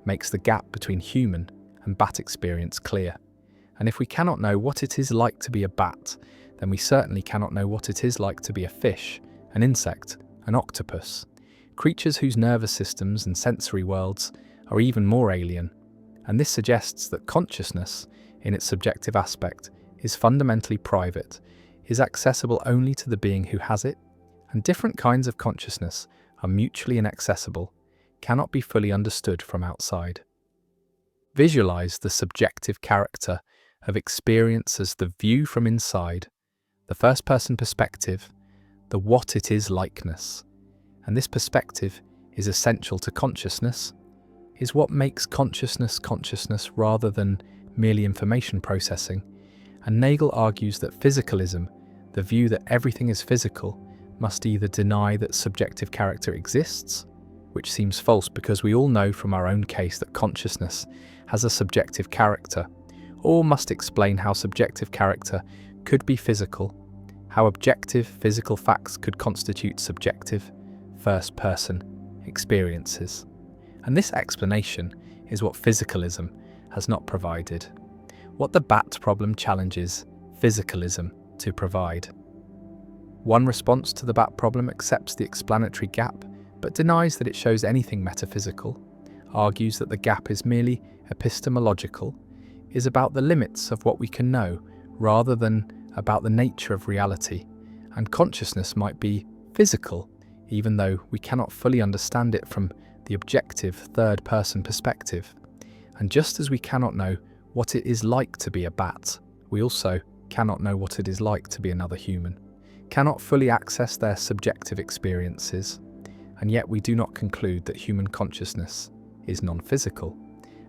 makes the gap between human and bat experience clear. And if we cannot know what it is like to be a bat, then we certainly cannot know what it is like to be a fish, an insect, an octopus, creatures whose nervous systems and sensory worlds are even more alien. And this suggests that consciousness, in its subjective aspect, is fundamentally private, is accessible only to the being who has it, and different kinds of consciousness are mutually inaccessible, cannot be fully understood from outside. Visualize the subjective character of experience as the view from inside, the first-person perspective, the what it is likeness. And this perspective is essential to consciousness, is what makes consciousness consciousness rather than merely information processing. And Nagel argues that physicalism, the view that everything is physical, must either deny that subjective character exists, which seems false because we all know from our own case that consciousness has a subjective character, or must explain how subjective character could be physical, how objective physical facts could constitute subjective, first-person experiences. And this explanation is what physicalism has not provided, what the bat problem challenges physicalism to provide. One response to the bat problem accepts the explanatory gap, but denies that it shows anything metaphysical, argues that the gap is merely epistemological, is about the limits of what we can know rather than about the nature of reality, and consciousness might be physical, even though we cannot fully understand it from the objective third-person perspective. And just as we cannot know what it is like to be a bat, we also cannot know what it is like to be another human, cannot fully access their subjective experiences. and yet we do not conclude that human consciousness is non-physical.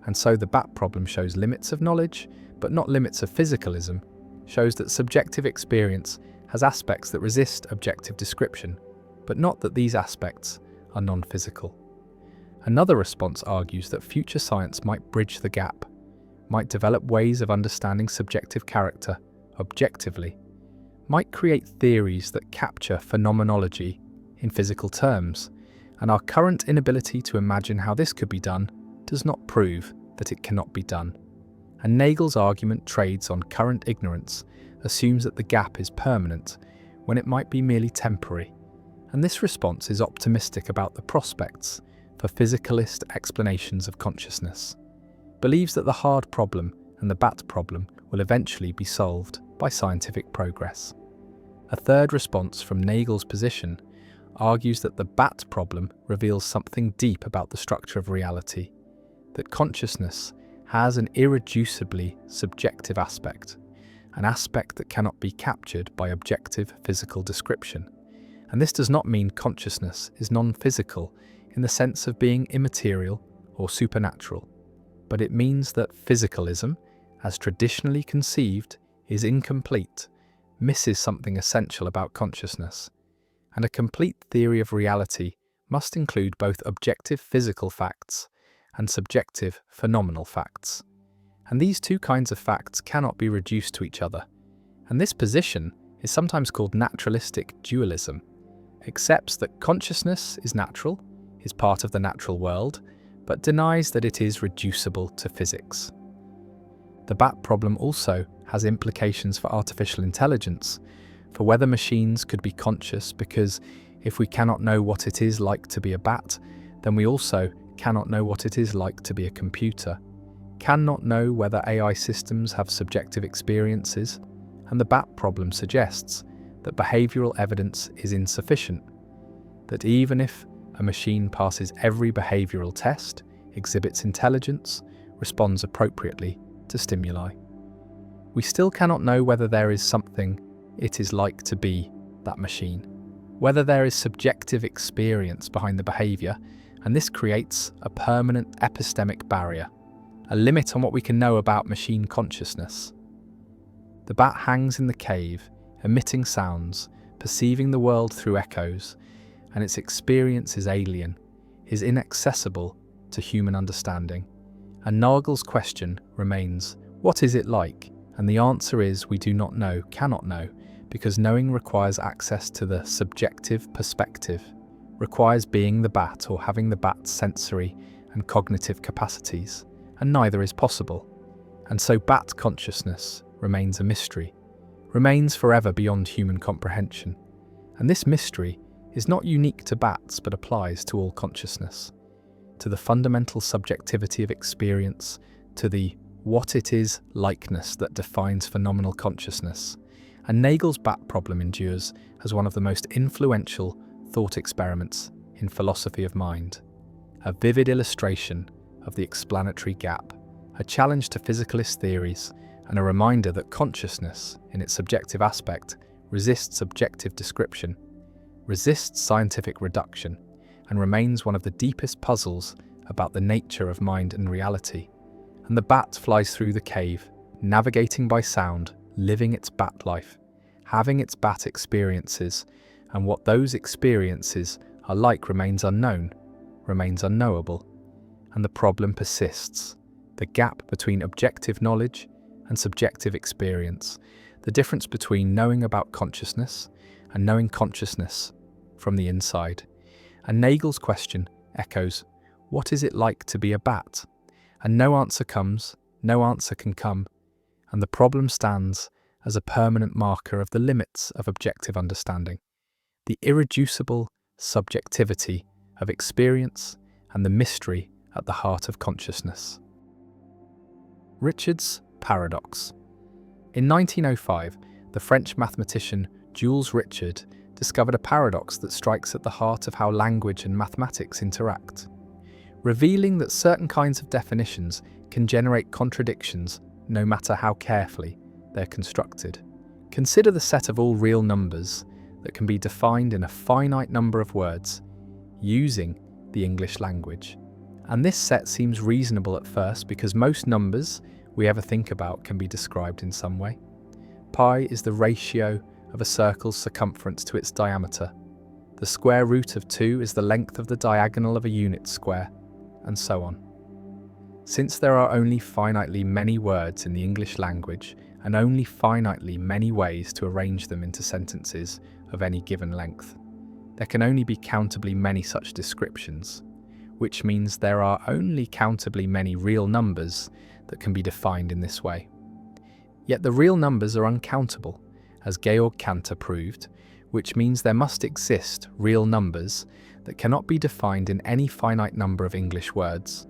And so the bat problem shows limits of knowledge, but not limits of physicalism, shows that subjective experience has aspects that resist objective description, but not that these aspects are non-physical. Another response argues that future science might bridge the gap, might develop ways of understanding subjective character objectively, might create theories that capture phenomenology in physical terms, and our current inability to imagine how this could be done does not prove that it cannot be done. And Nagel's argument trades on current ignorance, assumes that the gap is permanent when it might be merely temporary, and this response is optimistic about the prospects for physicalist explanations of consciousness, believes that the hard problem and the bat problem will eventually be solved by scientific progress. A third response from Nagel's position argues that the bat problem reveals something deep about the structure of reality, that consciousness has an irreducibly subjective aspect, an aspect that cannot be captured by objective physical description. And this does not mean consciousness is non-physical in the sense of being immaterial or supernatural, but it means that physicalism, as traditionally conceived, is incomplete, misses something essential about consciousness, and a complete theory of reality must include both objective physical facts and subjective phenomenal facts. And these two kinds of facts cannot be reduced to each other. And this position is sometimes called naturalistic dualism, accepts that consciousness is natural, is part of the natural world, but denies that it is reducible to physics. The bat problem also has implications for artificial intelligence, for whether machines could be conscious, because if we cannot know what it is like to be a bat, then we also cannot know what it is like to be a computer, cannot know whether AI systems have subjective experiences, and the bat problem suggests that behavioral evidence is insufficient, that even if a machine passes every behavioral test, exhibits intelligence, responds appropriately to stimuli, we still cannot know whether there is something it is like to be that machine, whether there is subjective experience behind the behavior, and this creates a permanent epistemic barrier, a limit on what we can know about machine consciousness. The bat hangs in the cave, emitting sounds, perceiving the world through echoes, and its experience is alien, is inaccessible to human understanding. And Nagel's question remains, what is it like? And the answer is we do not know, cannot know, because knowing requires access to the subjective perspective, requires being the bat or having the bat's sensory and cognitive capacities, and neither is possible. And so bat consciousness remains a mystery, remains forever beyond human comprehension. And this mystery is not unique to bats but applies to all consciousness, to the fundamental subjectivity of experience, to the what it is likeness that defines phenomenal consciousness. And Nagel's bat problem endures as one of the most influential thought experiments in philosophy of mind, a vivid illustration of the explanatory gap, a challenge to physicalist theories, and a reminder that consciousness, in its subjective aspect, resists objective description, resists scientific reduction, and remains one of the deepest puzzles about the nature of mind and reality. And the bat flies through the cave, navigating by sound, living its bat life, having its bat experiences, and what those experiences are like remains unknown, remains unknowable. And the problem persists, the gap between objective knowledge and subjective experience, the difference between knowing about consciousness and knowing consciousness from the inside. And Nagel's question echoes, what is it like to be a bat? And no answer comes, no answer can come, and the problem stands as a permanent marker of the limits of objective understanding, the irreducible subjectivity of experience and the mystery at the heart of consciousness. Richard's paradox. In 1905, the French mathematician Jules Richard discovered a paradox that strikes at the heart of how language and mathematics interact, revealing that certain kinds of definitions can generate contradictions no matter how carefully they're constructed. Consider the set of all real numbers that can be defined in a finite number of words, using the English language. And this set seems reasonable at first because most numbers we ever think about can be described in some way. Pi is the ratio of a circle's circumference to its diameter. The square root of 2 is the length of the diagonal of a unit square, and so on. Since there are only finitely many words in the English language and only finitely many ways to arrange them into sentences of any given length, there can only be countably many such descriptions, which means there are only countably many real numbers that can be defined in this way. Yet the real numbers are uncountable, as Georg Cantor proved, which means there must exist real numbers that cannot be defined in any finite number of English words.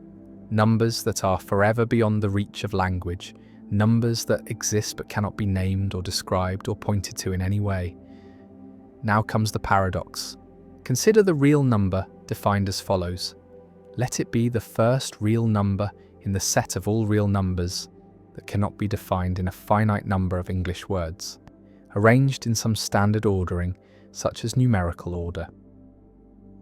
Numbers that are forever beyond the reach of language, numbers that exist but cannot be named or described or pointed to in any way. Now comes the paradox. Consider the real number defined as follows. Let it be the first real number in the set of all real numbers that cannot be defined in a finite number of English words, arranged in some standard ordering, such as numerical order.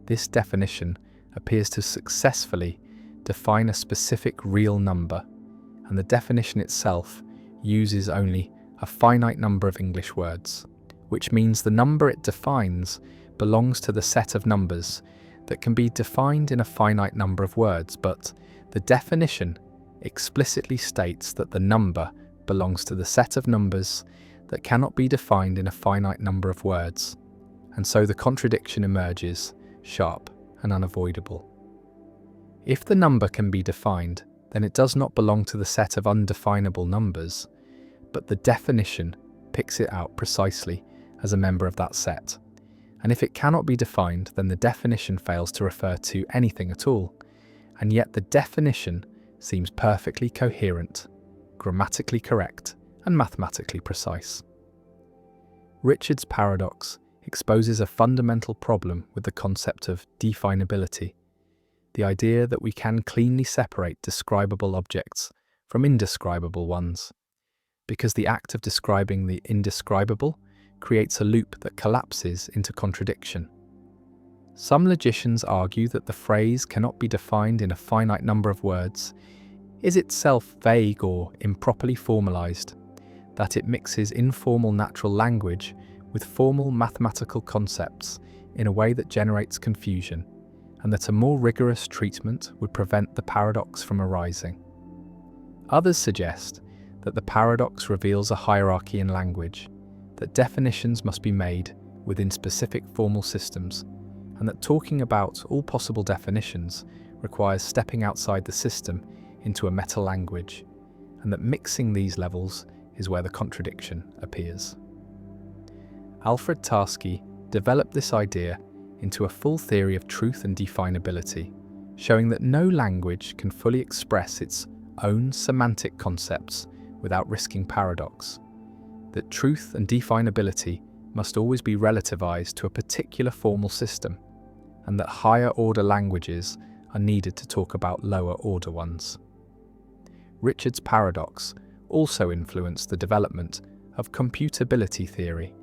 This definition appears to successfully define a specific real number, and the definition itself uses only a finite number of English words, which means the number it defines belongs to the set of numbers that can be defined in a finite number of words, but the definition explicitly states that the number belongs to the set of numbers that cannot be defined in a finite number of words, and so the contradiction emerges, sharp and unavoidable. If the number can be defined, then it does not belong to the set of undefinable numbers, but the definition picks it out precisely as a member of that set. And if it cannot be defined, then the definition fails to refer to anything at all, and yet the definition seems perfectly coherent, grammatically correct, and mathematically precise. Richard's paradox exposes a fundamental problem with the concept of definability, the idea that we can cleanly separate describable objects from indescribable ones, because the act of describing the indescribable creates a loop that collapses into contradiction. Some logicians argue that the phrase cannot be defined in a finite number of words is itself vague or improperly formalized, that it mixes informal natural language with formal mathematical concepts in a way that generates confusion, and that a more rigorous treatment would prevent the paradox from arising. Others suggest that the paradox reveals a hierarchy in language, that definitions must be made within specific formal systems, and that talking about all possible definitions requires stepping outside the system into a meta-language, and that mixing these levels is where the contradiction appears. Alfred Tarski developed this idea into a full theory of truth and definability, showing that no language can fully express its own semantic concepts without risking paradox, that truth and definability must always be relativized to a particular formal system, and that higher order languages are needed to talk about lower order ones. Richard's paradox also influenced the development of computability theory,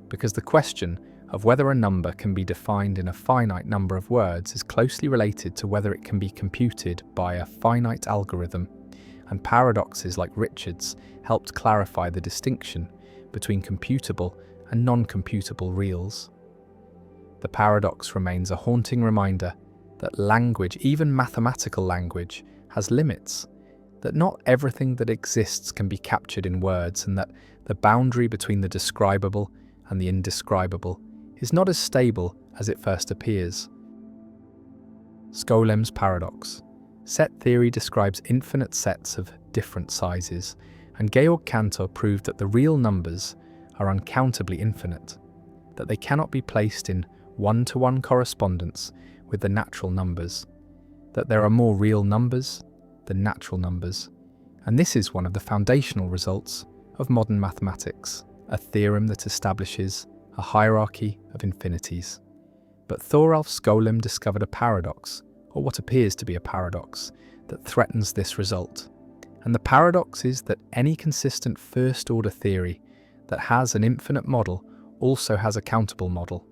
because the question of whether a number can be defined in a finite number of words is closely related to whether it can be computed by a finite algorithm, and paradoxes like Richard's helped clarify the distinction between computable and non-computable reals. The paradox remains a haunting reminder that language, even mathematical language, has limits, that not everything that exists can be captured in words, and that the boundary between the describable and the indescribable is not as stable as it first appears. Skolem's paradox. Set theory describes infinite sets of different sizes, and Georg Cantor proved that the real numbers are uncountably infinite, that they cannot be placed in one-to-one correspondence with the natural numbers, that there are more real numbers than natural numbers, and this is one of the foundational results of modern mathematics, a theorem that establishes a hierarchy of infinities. But Thoralf Skolem discovered a paradox, or what appears to be a paradox, that threatens this result. And the paradox is that any consistent first-order theory that has an infinite model also has a countable model,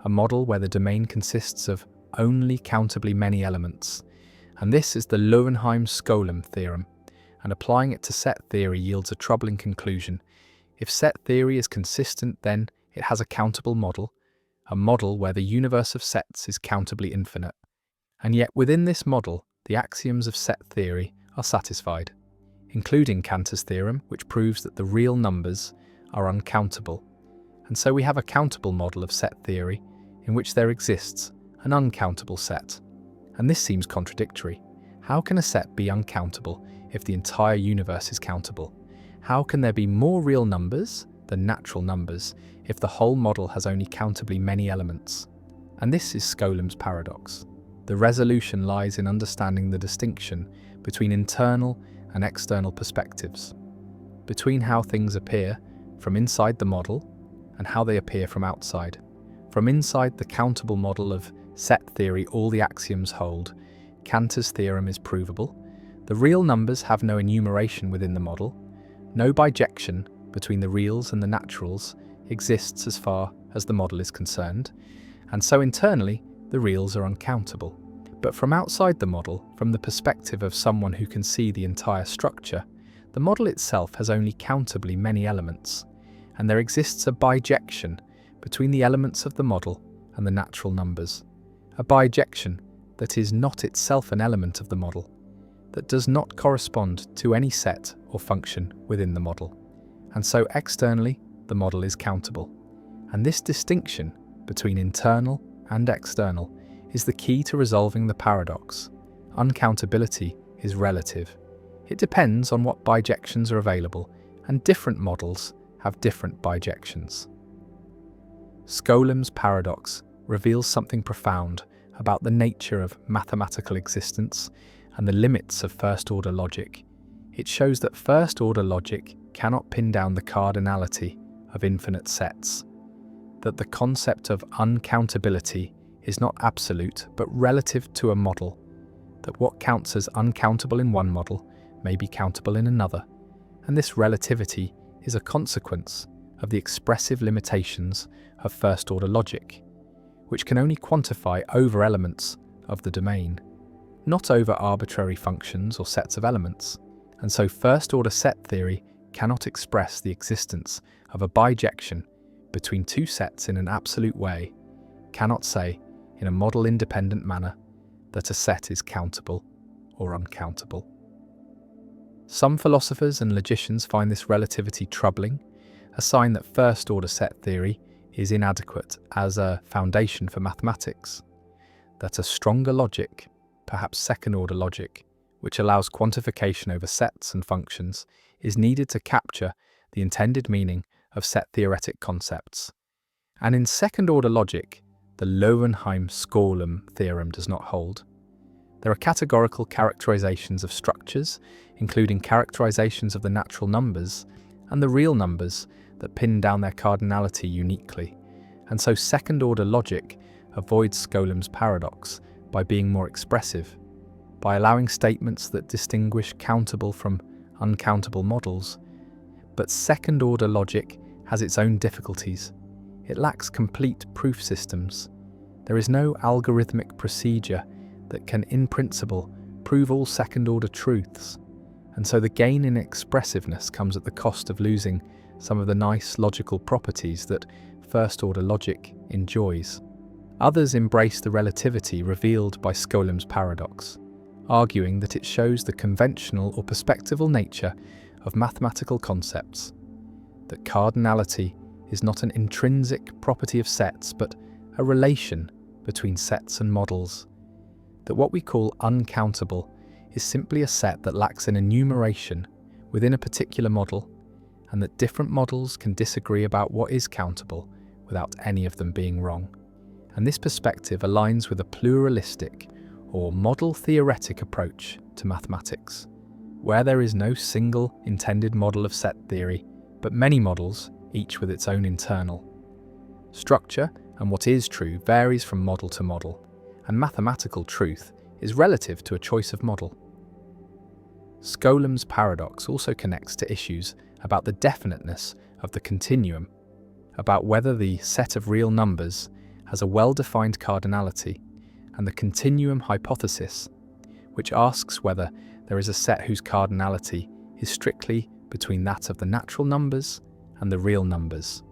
a model where the domain consists of only countably many elements. And this is the Löwenheim-Skolem theorem, and applying it to set theory yields a troubling conclusion. If set theory is consistent, then it has a countable model, a model where the universe of sets is countably infinite. And yet within this model, the axioms of set theory are satisfied, including Cantor's theorem, which proves that the real numbers are uncountable. And so we have a countable model of set theory in which there exists an uncountable set. And this seems contradictory. How can a set be uncountable if the entire universe is countable? How can there be more real numbers than natural numbers if the whole model has only countably many elements? And this is Skolem's paradox. The resolution lies in understanding the distinction between internal and external perspectives, between how things appear from inside the model and how they appear from outside. From inside the countable model of set theory, all the axioms hold. Cantor's theorem is provable. The real numbers have no enumeration within the model. No bijection between the reals and the naturals exists as far as the model is concerned, and so internally the reals are uncountable. But from outside the model, from the perspective of someone who can see the entire structure, the model itself has only countably many elements, and there exists a bijection between the elements of the model and the natural numbers. A bijection that is not itself an element of the model, that does not correspond to any set or function within the model. And so externally, the model is countable. And this distinction between internal and external is the key to resolving the paradox. Uncountability is relative. It depends on what bijections are available, and different models have different bijections. Skolem's paradox reveals something profound about the nature of mathematical existence and the limits of first-order logic. It shows that first-order logic cannot pin down the cardinality of infinite sets, that the concept of uncountability is not absolute but relative to a model, that what counts as uncountable in one model may be countable in another, and this relativity is a consequence of the expressive limitations of first-order logic, which can only quantify over elements of the domain, not over arbitrary functions or sets of elements. And so first-order set theory cannot express the existence of a bijection between two sets in an absolute way, cannot say, in a model-independent manner, that a set is countable or uncountable. Some philosophers and logicians find this relativity troubling, a sign that first-order set theory is inadequate as a foundation for mathematics, that a stronger logic, perhaps second-order logic, which allows quantification over sets and functions, is needed to capture the intended meaning of set-theoretic concepts. And in second-order logic, the Löwenheim-Skolem theorem does not hold. There are categorical characterizations of structures, including characterizations of the natural numbers and the real numbers that pin down their cardinality uniquely. And so second-order logic avoids Skolem's paradox by being more expressive, by allowing statements that distinguish countable from uncountable models. But second-order logic has its own difficulties. It lacks complete proof systems. There is no algorithmic procedure that can, in principle, prove all second-order truths. And so the gain in expressiveness comes at the cost of losing some of the nice logical properties that first-order logic enjoys. Others embrace the relativity revealed by Skolem's paradox, arguing that it shows the conventional or perspectival nature of mathematical concepts, that cardinality is not an intrinsic property of sets but a relation between sets and models, that what we call uncountable is simply a set that lacks an enumeration within a particular model, and that different models can disagree about what is countable without any of them being wrong. And this perspective aligns with a pluralistic or model-theoretic approach to mathematics, where there is no single intended model of set theory, but many models, each with its own internal structure, and what is true varies from model to model, and mathematical truth is relative to a choice of model. Skolem's paradox also connects to issues about the definiteness of the continuum, about whether the set of real numbers has a well-defined cardinality, and the continuum hypothesis, which asks whether there is a set whose cardinality is strictly between that of the natural numbers and the real numbers.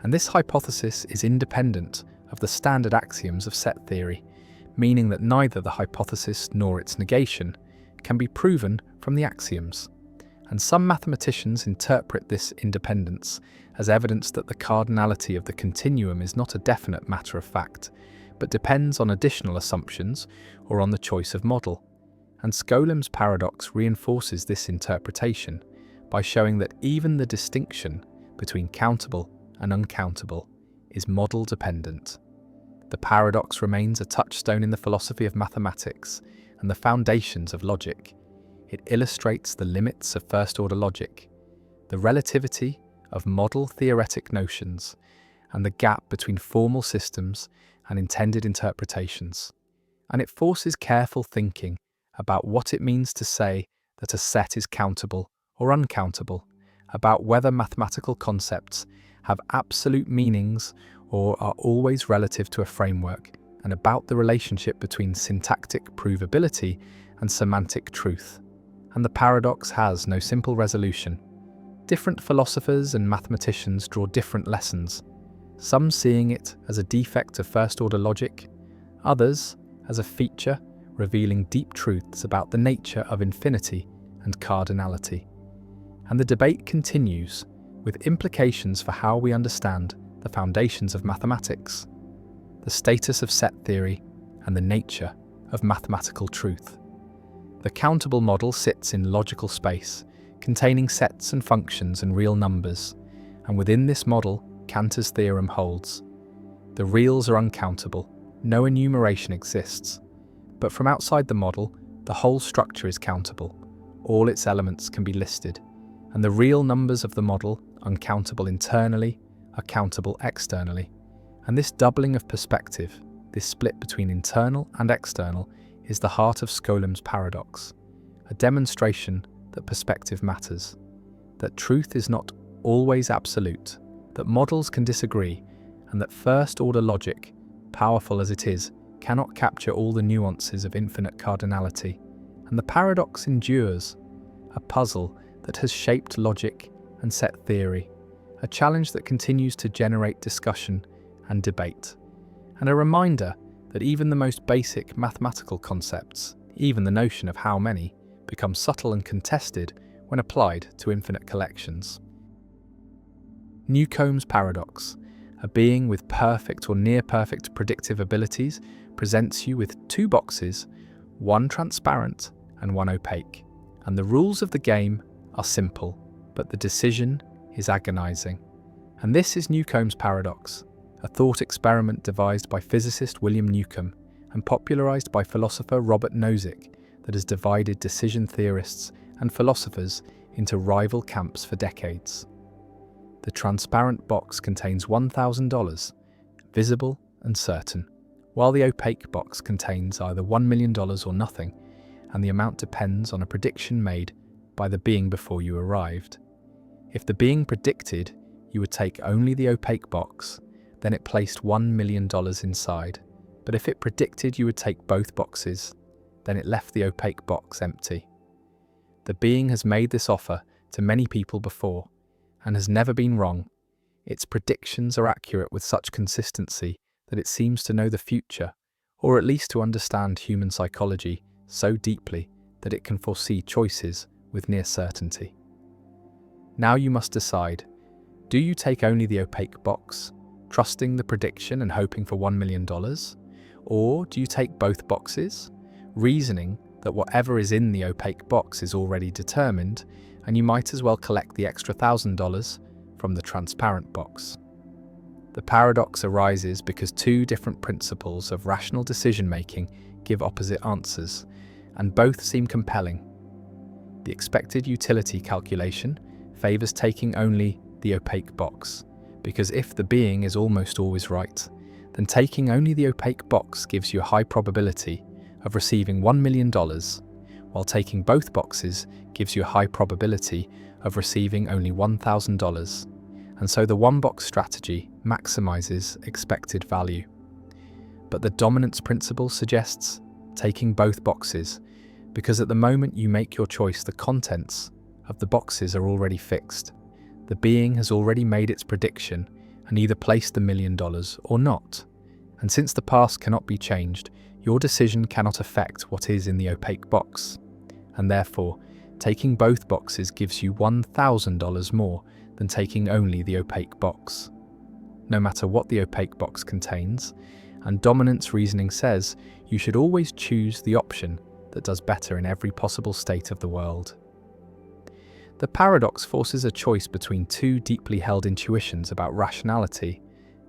And this hypothesis is independent of the standard axioms of set theory, meaning that neither the hypothesis nor its negation can be proven from the axioms. And some mathematicians interpret this independence as evidence that the cardinality of the continuum is not a definite matter of fact, but depends on additional assumptions or on the choice of model. And Skolem's paradox reinforces this interpretation by showing that even the distinction between countable and uncountable is model dependent. The paradox remains a touchstone in the philosophy of mathematics and the foundations of logic. It illustrates the limits of first-order logic, the relativity of model theoretic notions, and the gap between formal systems and intended interpretations. And it forces careful thinking about what it means to say that a set is countable or uncountable, about whether mathematical concepts have absolute meanings or are always relative to a framework, and about the relationship between syntactic provability and semantic truth. And the paradox has no simple resolution. Different philosophers and mathematicians draw different lessons, some seeing it as a defect of first-order logic, others as a feature revealing deep truths about the nature of infinity and cardinality. And the debate continues, with implications for how we understand the foundations of mathematics, the status of set theory, and the nature of mathematical truth. The countable model sits in logical space, containing sets and functions and real numbers, and within this model, Cantor's theorem holds. The reals are uncountable, no enumeration exists, but from outside the model, the whole structure is countable. All its elements can be listed, and the real numbers of the model, uncountable internally, are countable externally. And this doubling of perspective, this split between internal and external, is the heart of Skolem's paradox, a demonstration that perspective matters, that truth is not always absolute, that models can disagree, and that first-order logic, powerful as it is, cannot capture all the nuances of infinite cardinality. And the paradox endures, a puzzle that has shaped logic and set theory, a challenge that continues to generate discussion and debate, and a reminder that even the most basic mathematical concepts, even the notion of how many, become subtle and contested when applied to infinite collections. Newcomb's paradox, a being with perfect or near-perfect predictive abilities, presents you with two boxes, one transparent and one opaque. And the rules of the game are simple, but the decision is agonizing. And this is Newcomb's paradox, a thought experiment devised by physicist William Newcomb and popularized by philosopher Robert Nozick that has divided decision theorists and philosophers into rival camps for decades. The transparent box contains $1,000, visible and certain, while the opaque box contains either $1 million or nothing, and the amount depends on a prediction made by the being before you arrived. If the being predicted you would take only the opaque box, then it placed $1 million inside. But if it predicted you would take both boxes, then it left the opaque box empty. The being has made this offer to many people before, and has never been wrong. Its predictions are accurate with such consistency that it seems to know the future, or at least to understand human psychology so deeply that it can foresee choices with near certainty. Now you must decide, do you take only the opaque box, trusting the prediction and hoping for $1 million? Or do you take both boxes, reasoning that whatever is in the opaque box is already determined, and you might as well collect the extra $1,000 from the transparent box? The paradox arises because two different principles of rational decision-making give opposite answers, and both seem compelling. The expected utility calculation favors taking only the opaque box, because if the being is almost always right, then taking only the opaque box gives you a high probability of receiving $1 million, while taking both boxes gives you a high probability of receiving only $1,000, and so the one-box strategy maximizes expected value. But the dominance principle suggests taking both boxes, because at the moment you make your choice, the contents of the boxes are already fixed. The being has already made its prediction and either placed the $1 million or not. And since the past cannot be changed, your decision cannot affect what is in the opaque box. And therefore, taking both boxes gives you $1,000 more than taking only the opaque box. No matter what the opaque box contains, and dominance reasoning says you should always choose the option that does better in every possible state of the world. The paradox forces a choice between two deeply held intuitions about rationality: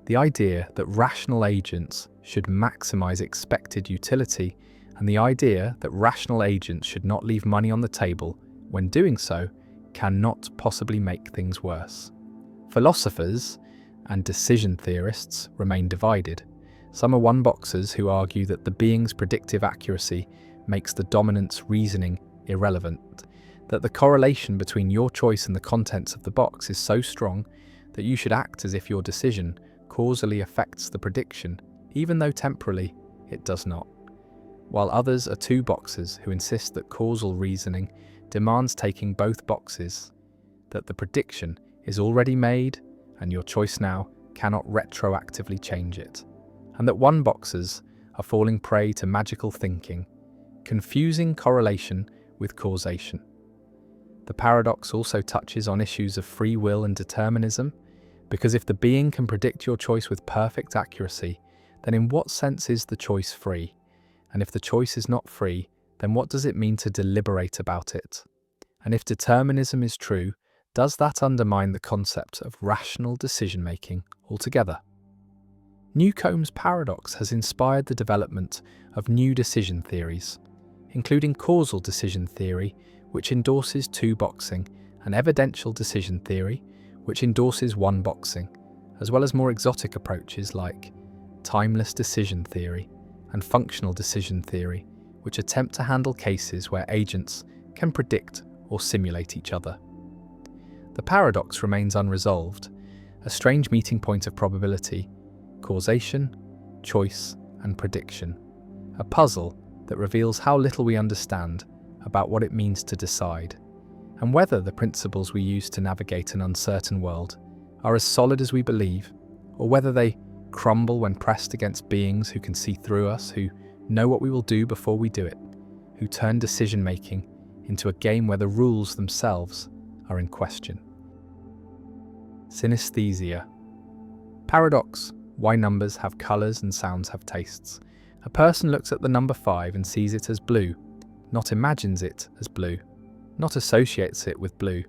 the idea that rational agents should maximize expected utility, and the idea that rational agents should not leave money on the table when doing so cannot possibly make things worse. Philosophers and decision theorists remain divided. Some are one-boxers who argue that the being's predictive accuracy makes the dominance reasoning irrelevant, that the correlation between your choice and the contents of the box is so strong that you should act as if your decision causally affects the prediction, even though temporally it does not. While others are two-boxers who insist that causal reasoning demands taking both boxes, that the prediction is already made and your choice now cannot retroactively change it, and that one-boxers are falling prey to magical thinking, confusing correlation with causation. The paradox also touches on issues of free will and determinism, because if the being can predict your choice with perfect accuracy, then in what sense is the choice free? And if the choice is not free, then what does it mean to deliberate about it? And if determinism is true, does that undermine the concept of rational decision-making altogether? Newcomb's paradox has inspired the development of new decision theories, including causal decision theory, which endorses two-boxing, and evidential decision theory, which endorses one-boxing, as well as more exotic approaches like timeless decision theory and functional decision theory, which attempt to handle cases where agents can predict or simulate each other. The paradox remains unresolved, a strange meeting point of probability, causation, choice, and prediction, a puzzle that reveals how little we understand about what it means to decide, and whether the principles we use to navigate an uncertain world are as solid as we believe, or whether they crumble when pressed against beings who can see through us, who know what we will do before we do it, who turn decision-making into a game where the rules themselves are in question. Synesthesia. Paradox: why numbers have colours and sounds have tastes. A person looks at the number 5 and sees it as blue, not imagines it as blue, not associates it with blue,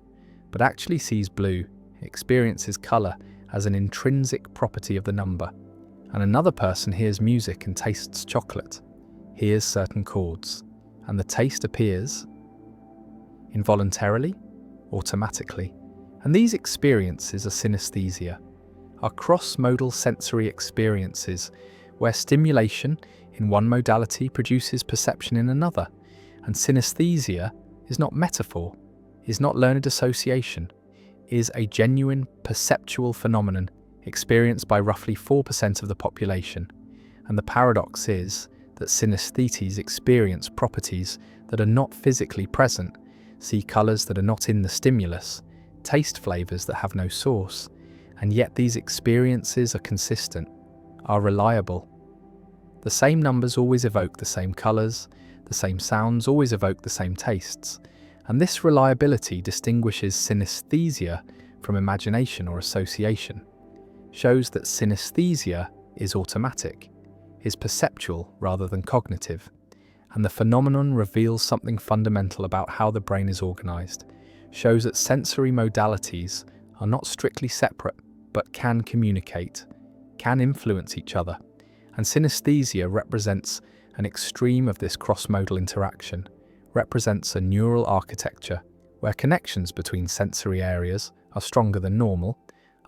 but actually sees blue, experiences colour as an intrinsic property of the number. And another person hears music and tastes chocolate, hears certain chords, and the taste appears involuntarily, automatically. And these experiences are synesthesia, are cross-modal sensory experiences where stimulation in one modality produces perception in another. And synesthesia is not metaphor, is not learned association, is a genuine perceptual phenomenon experienced by roughly 4% of the population. And the paradox is that synesthetes experience properties that are not physically present, see colours that are not in the stimulus, taste flavours that have no source, and yet these experiences are consistent, are reliable. The same numbers always evoke the same colours, the same sounds always evoke the same tastes, and this reliability distinguishes synesthesia from imagination or association, shows that synesthesia is automatic, is perceptual rather than cognitive, and the phenomenon reveals something fundamental about how the brain is organised, shows that sensory modalities are not strictly separate but can communicate, can influence each other, and synesthesia represents an extreme of this cross-modal interaction, represents a neural architecture where connections between sensory areas are stronger than normal,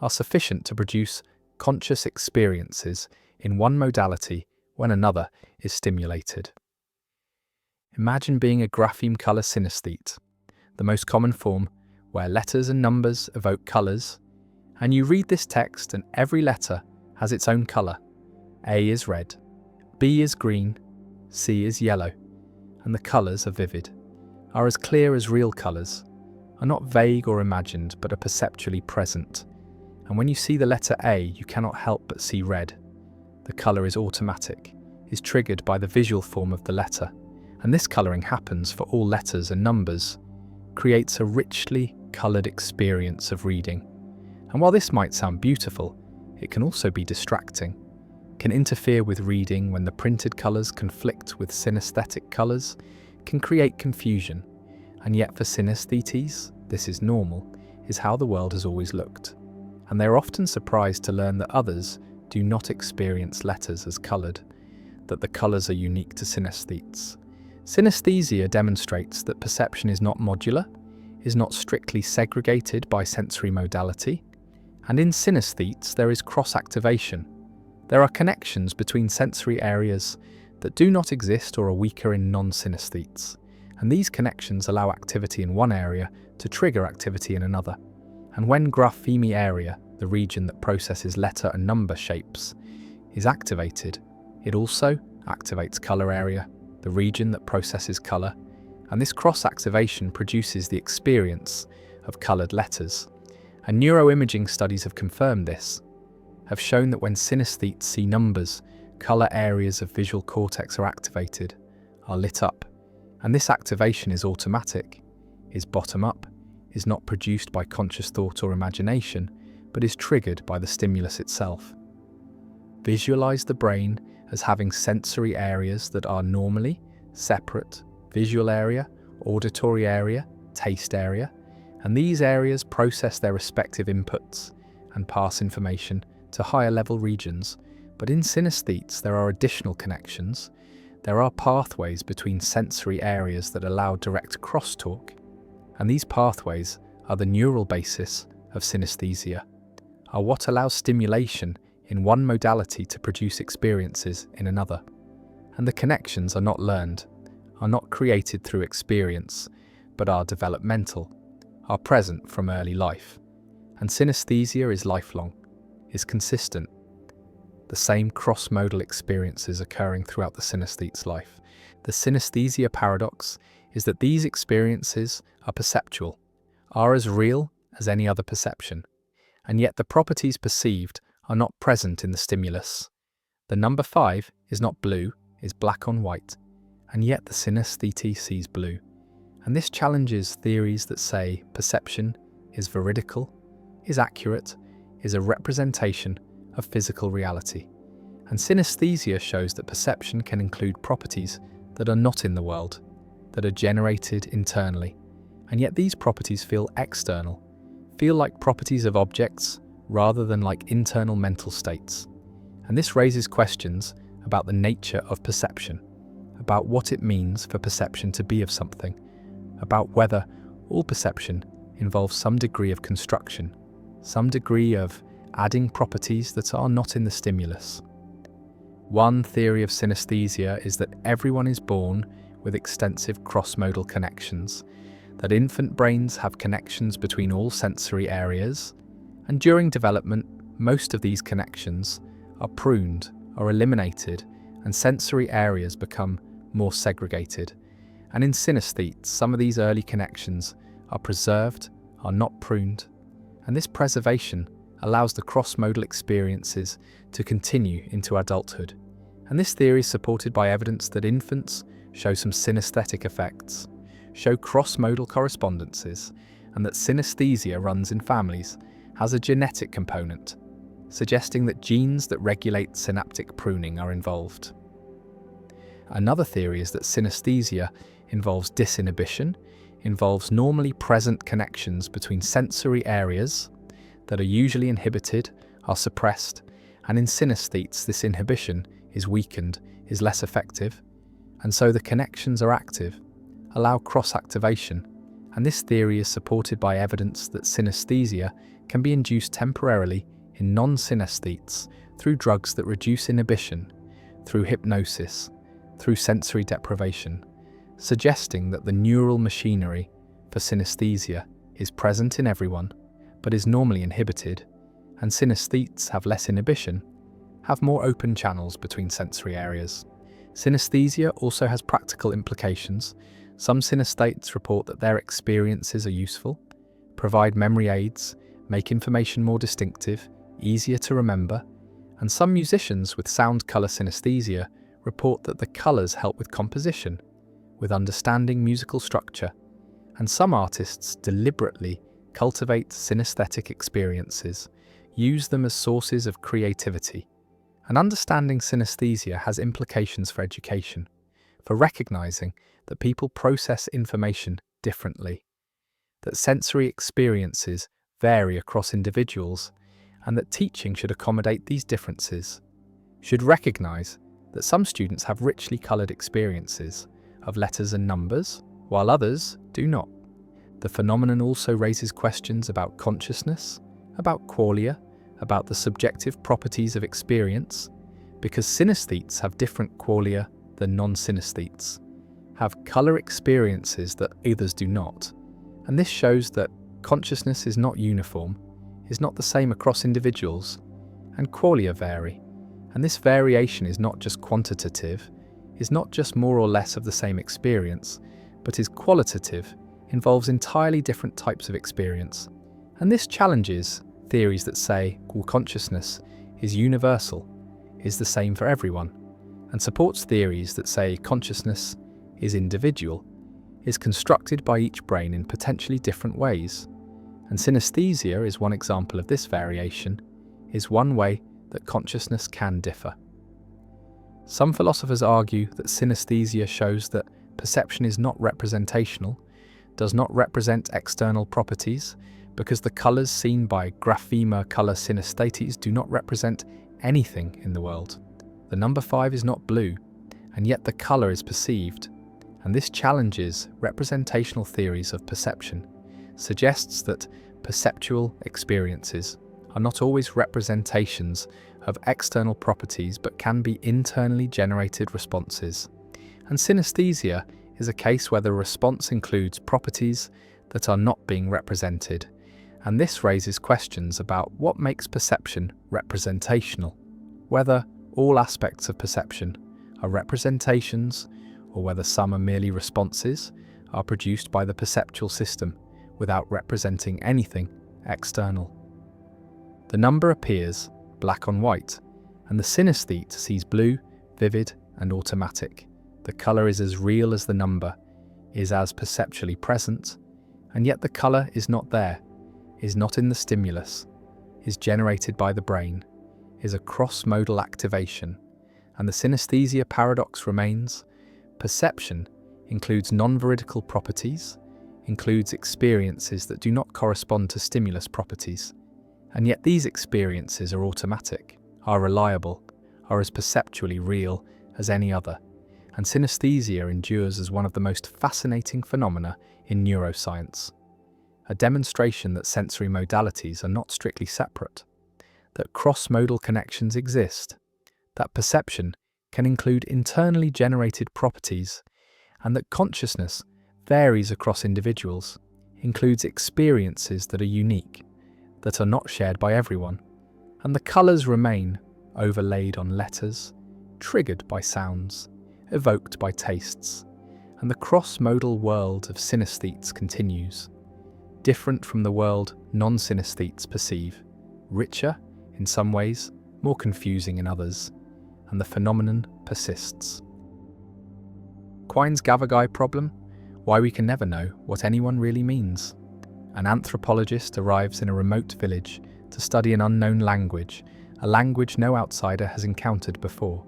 are sufficient to produce conscious experiences in one modality when another is stimulated. Imagine being a grapheme colour synesthete, the most common form where letters and numbers evoke colours, and you read this text and every letter has its own colour. A is red, B is green, C is yellow, and the colours are vivid, are as clear as real colours, are not vague or imagined but are perceptually present. And when you see the letter A, you cannot help but see red. The colour is automatic, is triggered by the visual form of the letter, and this colouring happens for all letters and numbers, creates a richly coloured experience of reading. And while this might sound beautiful, it can also be distracting, can interfere with reading when the printed colours conflict with synesthetic colours, can create confusion. And yet for synesthetes, this is normal, is how the world has always looked. And they're often surprised to learn that others do not experience letters as coloured, that the colours are unique to synesthetes. Synesthesia demonstrates that perception is not modular, is not strictly segregated by sensory modality, and in synesthetes there is cross-activation. There are connections between sensory areas that do not exist or are weaker in non-synesthetes, and these connections allow activity in one area to trigger activity in another. And when grapheme area, the region that processes letter and number shapes, is activated, it also activates colour area, the region that processes colour, and this cross-activation produces the experience of coloured letters. And neuroimaging studies have confirmed this, have shown that when synesthetes see numbers, colour areas of visual cortex are activated, are lit up, and this activation is automatic, is bottom-up, is not produced by conscious thought or imagination, but is triggered by the stimulus itself. Visualize the brain as having sensory areas that are normally separate: visual area, auditory area, taste area, and these areas process their respective inputs and pass information to higher level regions. But in synesthetes there are additional connections. There are pathways between sensory areas that allow direct crosstalk, and these pathways are the neural basis of synesthesia, are what allows stimulation in one modality to produce experiences in another. And the connections are not learned, are not created through experience, but are developmental, are present from early life. And synesthesia is lifelong, is consistent. The same cross-modal experiences occurring throughout the synesthete's life. The synesthesia paradox is that these experiences are perceptual, are as real as any other perception, and yet the properties perceived are not present in the stimulus. The number 5 is not blue, is black on white, and yet the synesthete sees blue. And this challenges theories that say perception is veridical, is accurate, is a representation of physical reality. And synesthesia shows that perception can include properties that are not in the world, that are generated internally, and yet these properties feel external, feel like properties of objects rather than like internal mental states. And this raises questions about the nature of perception, about what it means for perception to be of something, about whether all perception involves some degree of construction, some degree of adding properties that are not in the stimulus. One theory of synesthesia is that everyone is born with extensive cross-modal connections, that infant brains have connections between all sensory areas, and during development, most of these connections are pruned or eliminated, and sensory areas become more segregated. And in synesthetes, some of these early connections are preserved, are not pruned, and this preservation allows the cross-modal experiences to continue into adulthood. And this theory is supported by evidence that infants show some synesthetic effects, show cross-modal correspondences, and that synesthesia runs in families, has a genetic component, suggesting that genes that regulate synaptic pruning are involved. Another theory is that synesthesia involves disinhibition, involves normally present connections between sensory areas that are usually inhibited, are suppressed, and in synesthetes this inhibition is weakened, is less effective, and so the connections are active, allow cross-activation, and this theory is supported by evidence that synesthesia can be induced temporarily in non-synesthetes through drugs that reduce inhibition, through hypnosis, through sensory deprivation, suggesting that the neural machinery for synesthesia is present in everyone, but is normally inhibited, and synesthetes have less inhibition, have more open channels between sensory areas. Synesthesia also has practical implications. Some synesthetes report that their experiences are useful, provide memory aids, make information more distinctive, easier to remember, and some musicians with sound-colour synesthesia report that the colours help with composition, with understanding musical structure, and some artists deliberately cultivate synesthetic experiences, use them as sources of creativity. And understanding synesthesia has implications for education, for recognising that people process information differently, that sensory experiences vary across individuals, and that teaching should accommodate these differences, should recognise that some students have richly coloured experiences of letters and numbers, while others do not. The phenomenon also raises questions about consciousness, about qualia, about the subjective properties of experience, because synesthetes have different qualia than non-synesthetes, have colour experiences that others do not, and this shows that consciousness is not uniform, is not the same across individuals, and qualia vary, and this variation is not just quantitative, is not just more or less of the same experience, but is qualitative, involves entirely different types of experience, and this challenges theories that say consciousness is universal, is the same for everyone, and supports theories that say consciousness is individual, is constructed by each brain in potentially different ways. And synesthesia is one example of this variation, is one way that consciousness can differ. Some philosophers argue that synesthesia shows that perception is not representational, does not represent external properties, because the colours seen by graphema colour synesthetes do not represent anything in the world. The number 5 is not blue, and yet the colour is perceived, and this challenges representational theories of perception, suggests that perceptual experiences are not always representations of external properties but can be internally generated responses. And synesthesia is a case where the response includes properties that are not being represented, and this raises questions about what makes perception representational, whether all aspects of perception are representations or whether some are merely responses are produced by the perceptual system without representing anything external. The number appears black on white, and the synesthete sees blue, vivid and automatic. The colour is as real as the number, is as perceptually present, and yet the colour is not there, is not in the stimulus, is generated by the brain, is a cross-modal activation, and the synesthesia paradox remains. Perception includes non-veridical properties, includes experiences that do not correspond to stimulus properties, and yet these experiences are automatic, are reliable, are as perceptually real as any other, and synesthesia endures as one of the most fascinating phenomena in neuroscience, a demonstration that sensory modalities are not strictly separate, that cross-modal connections exist, that perception can include internally generated properties, and that consciousness varies across individuals, includes experiences that are unique, that are not shared by everyone, and the colours remain overlaid on letters, triggered by sounds, evoked by tastes, and the cross-modal world of synesthetes continues, different from the world non-synesthetes perceive, richer in some ways, more confusing in others, and the phenomenon persists. Quine's Gavagai problem? Why we can never know what anyone really means. An anthropologist arrives in a remote village to study an unknown language, a language no outsider has encountered before.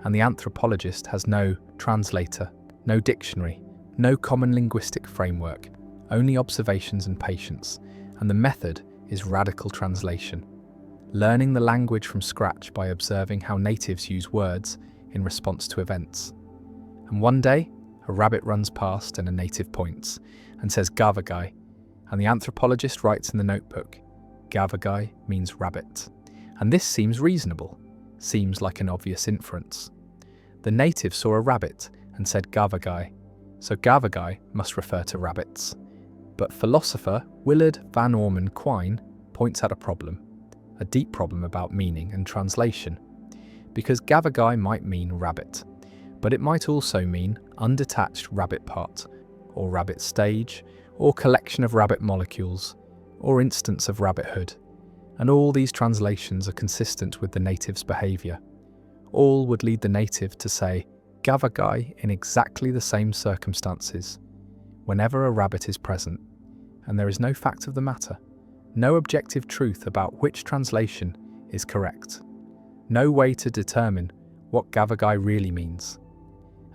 And the anthropologist has no translator, no dictionary, no common linguistic framework, only observations and patience, and the method is radical translation. Learning the language from scratch by observing how natives use words in response to events. And one day, a rabbit runs past and a native points and says Gavagai, and the anthropologist writes in the notebook, Gavagai means rabbit. And this seems reasonable, seems like an obvious inference. The native saw a rabbit and said Gavagai, so Gavagai must refer to rabbits. But philosopher Willard Van Orman Quine points out a problem, a deep problem about meaning and translation. because gavagai might mean rabbit, but it might also mean undetached rabbit part, or rabbit stage, or collection of rabbit molecules, or instance of rabbithood. And all these translations are consistent with the native's behaviour. All would lead the native to say gavagai in exactly the same circumstances, whenever a rabbit is present, and there is no fact of the matter, no objective truth about which translation is correct, no way to determine what gavagai really means.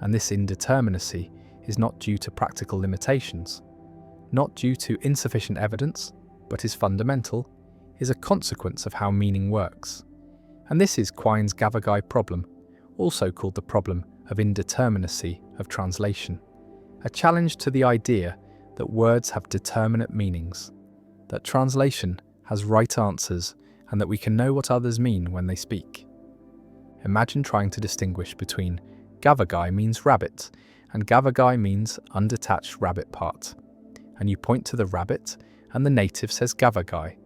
And this indeterminacy is not due to practical limitations, not due to insufficient evidence, but is fundamental, is a consequence of how meaning works. And this is Quine's gavagai problem, also called the problem of indeterminacy of translation, a challenge to the idea that words have determinate meanings, that translation has right answers, and that we can know what others mean when they speak. Imagine trying to distinguish between gavagai means rabbit and gavagai means undetached rabbit part. And you point to the rabbit and the native says gavagai,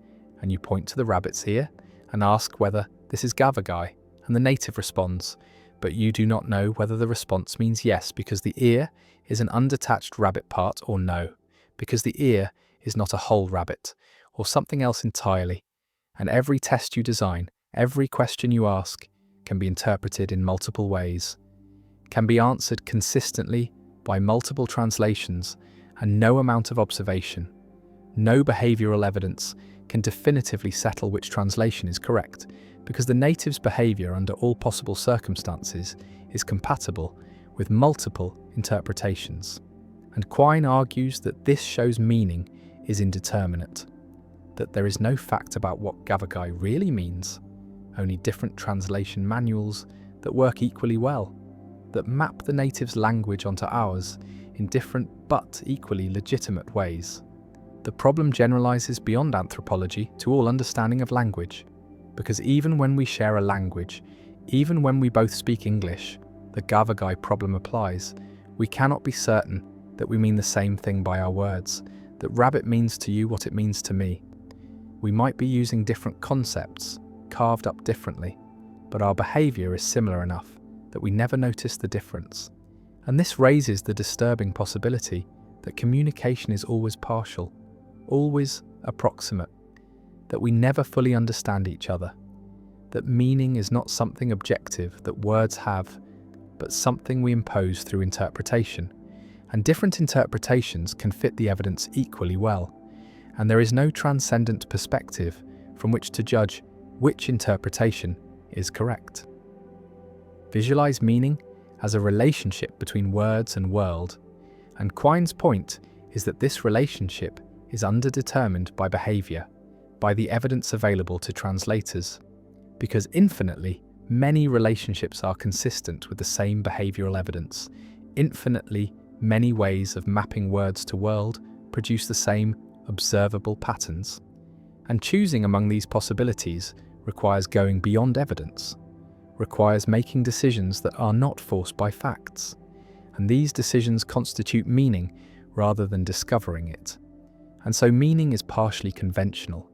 and you point to the rabbit's ear and ask whether this is gavagai, and the native responds, but you do not know whether the response means yes because the ear is an undetached rabbit part, or no, because the ear is not a whole rabbit, or something else entirely. And every test you design, every question you ask, can be interpreted in multiple ways, can be answered consistently by multiple translations, and no amount of observation, no behavioural evidence can definitively settle which translation is correct, because the native's behaviour under all possible circumstances is compatible with multiple interpretations. And Quine argues that this shows meaning is indeterminate, that there is no fact about what gavagai really means, only different translation manuals that work equally well, that map the native's language onto ours in different but equally legitimate ways. The problem generalizes beyond anthropology to all understanding of language, because even when we share a language, even when we both speak English, the gavagai problem applies. We cannot be certain that we mean the same thing by our words, that rabbit means to you what it means to me. We might be using different concepts, carved up differently, but our behavior is similar enough that we never notice the difference. And this raises the disturbing possibility that communication is always partial, always approximate, that we never fully understand each other, that meaning is not something objective that words have, but something we impose through interpretation, and different interpretations can fit the evidence equally well, and there is no transcendent perspective from which to judge which interpretation is correct. Visualize meaning as a relationship between words and world, and Quine's point is that this relationship is underdetermined by behaviour, by the evidence available to translators, because infinitely many relationships are consistent with the same behavioural evidence. Infinitely many ways of mapping words to world produce the same observable patterns, and choosing among these possibilities requires going beyond evidence, requires making decisions that are not forced by facts, and these decisions constitute meaning rather than discovering it. And so meaning is partially conventional,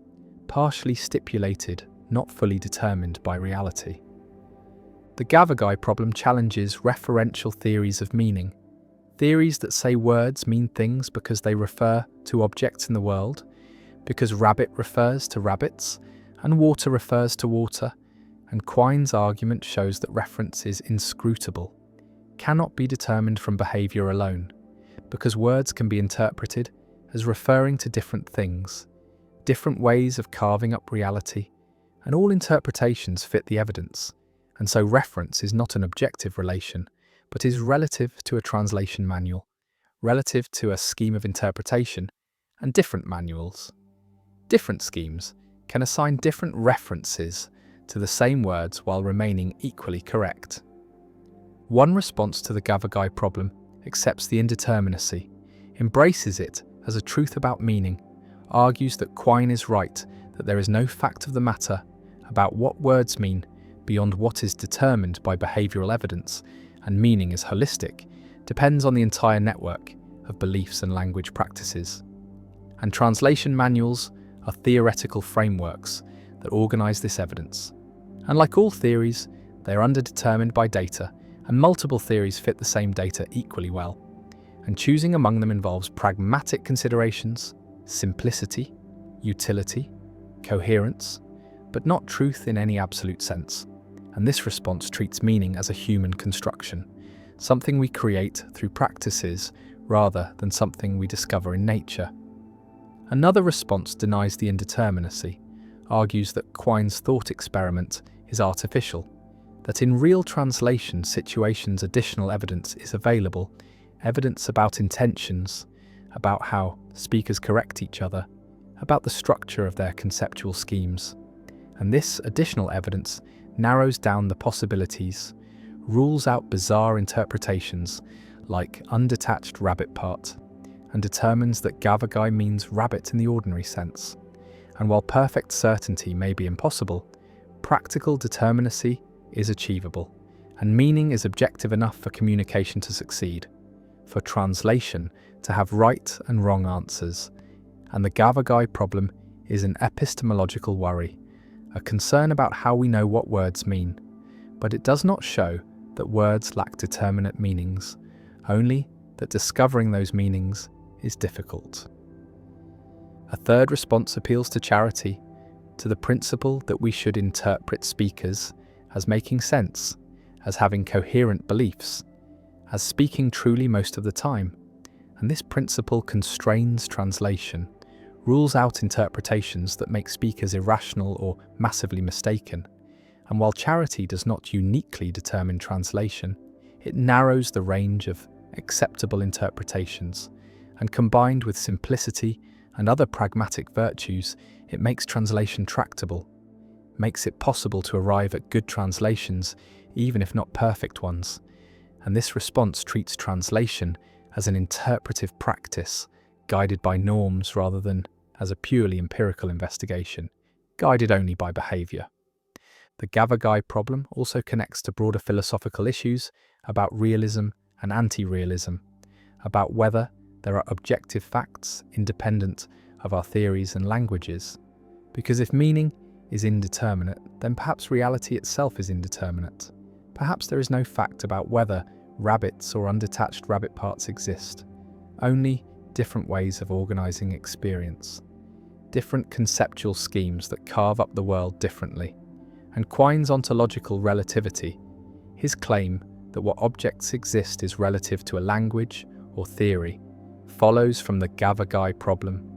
partially stipulated, not fully determined by reality. The gavagai problem challenges referential theories of meaning, theories that say words mean things because they refer to objects in the world, because rabbit refers to rabbits, and water refers to water, and Quine's argument shows that reference is inscrutable, cannot be determined from behaviour alone, because words can be interpreted as referring to different things, different ways of carving up reality, and all interpretations fit the evidence, and so reference is not an objective relation, but is relative to a translation manual, relative to a scheme of interpretation, and different manuals. Different schemes can assign different references to the same words while remaining equally correct. One response to the gavagai problem accepts the indeterminacy, embraces it as a truth about meaning, argues that Quine is right, that there is no fact of the matter about what words mean beyond what is determined by behavioural evidence, and meaning is holistic, depends on the entire network of beliefs and language practices. And translation manuals are theoretical frameworks that organise this evidence. And like all theories, They are underdetermined by data, and multiple theories fit the same data equally well. And choosing among them involves pragmatic considerations, simplicity, utility, coherence, but not truth in any absolute sense. And this response treats meaning as a human construction, something we create through practices rather than something we discover in nature. Another response denies the indeterminacy, argues that Quine's thought experiment is artificial, that in real translation situations additional evidence is available, evidence about intentions, about how speakers correct each other, about the structure of their conceptual schemes. And this additional evidence narrows down the possibilities, rules out bizarre interpretations like undetached rabbit part, and determines that Gavagai means rabbit in the ordinary sense. And while perfect certainty may be impossible, practical determinacy is achievable, and meaning is objective enough for communication to succeed, for translation to have right and wrong answers. And the Gavagai problem is an epistemological worry, a concern about how we know what words mean, but it does not show that words lack determinate meanings, only that discovering those meanings is difficult. A third response appeals to charity, to the principle that we should interpret speakers as making sense, as having coherent beliefs, as speaking truly most of the time. And this principle constrains translation, rules out interpretations that make speakers irrational or massively mistaken. And while charity does not uniquely determine translation, it narrows the range of acceptable interpretations, and combined with simplicity and other pragmatic virtues, it makes translation tractable, makes it possible to arrive at good translations, even if not perfect ones. And this response treats translation as an interpretive practice, guided by norms rather than as a purely empirical investigation, guided only by behaviour. The Gavagai problem also connects to broader philosophical issues about realism and anti-realism, about whether there are objective facts independent of our theories and languages. Because if meaning is indeterminate, then perhaps reality itself is indeterminate. Perhaps there is no fact about whether rabbits or undetached rabbit parts exist, only different ways of organising experience, different conceptual schemes that carve up the world differently. And Quine's ontological relativity, his claim that what objects exist is relative to a language or theory, follows from the Gavagai problem,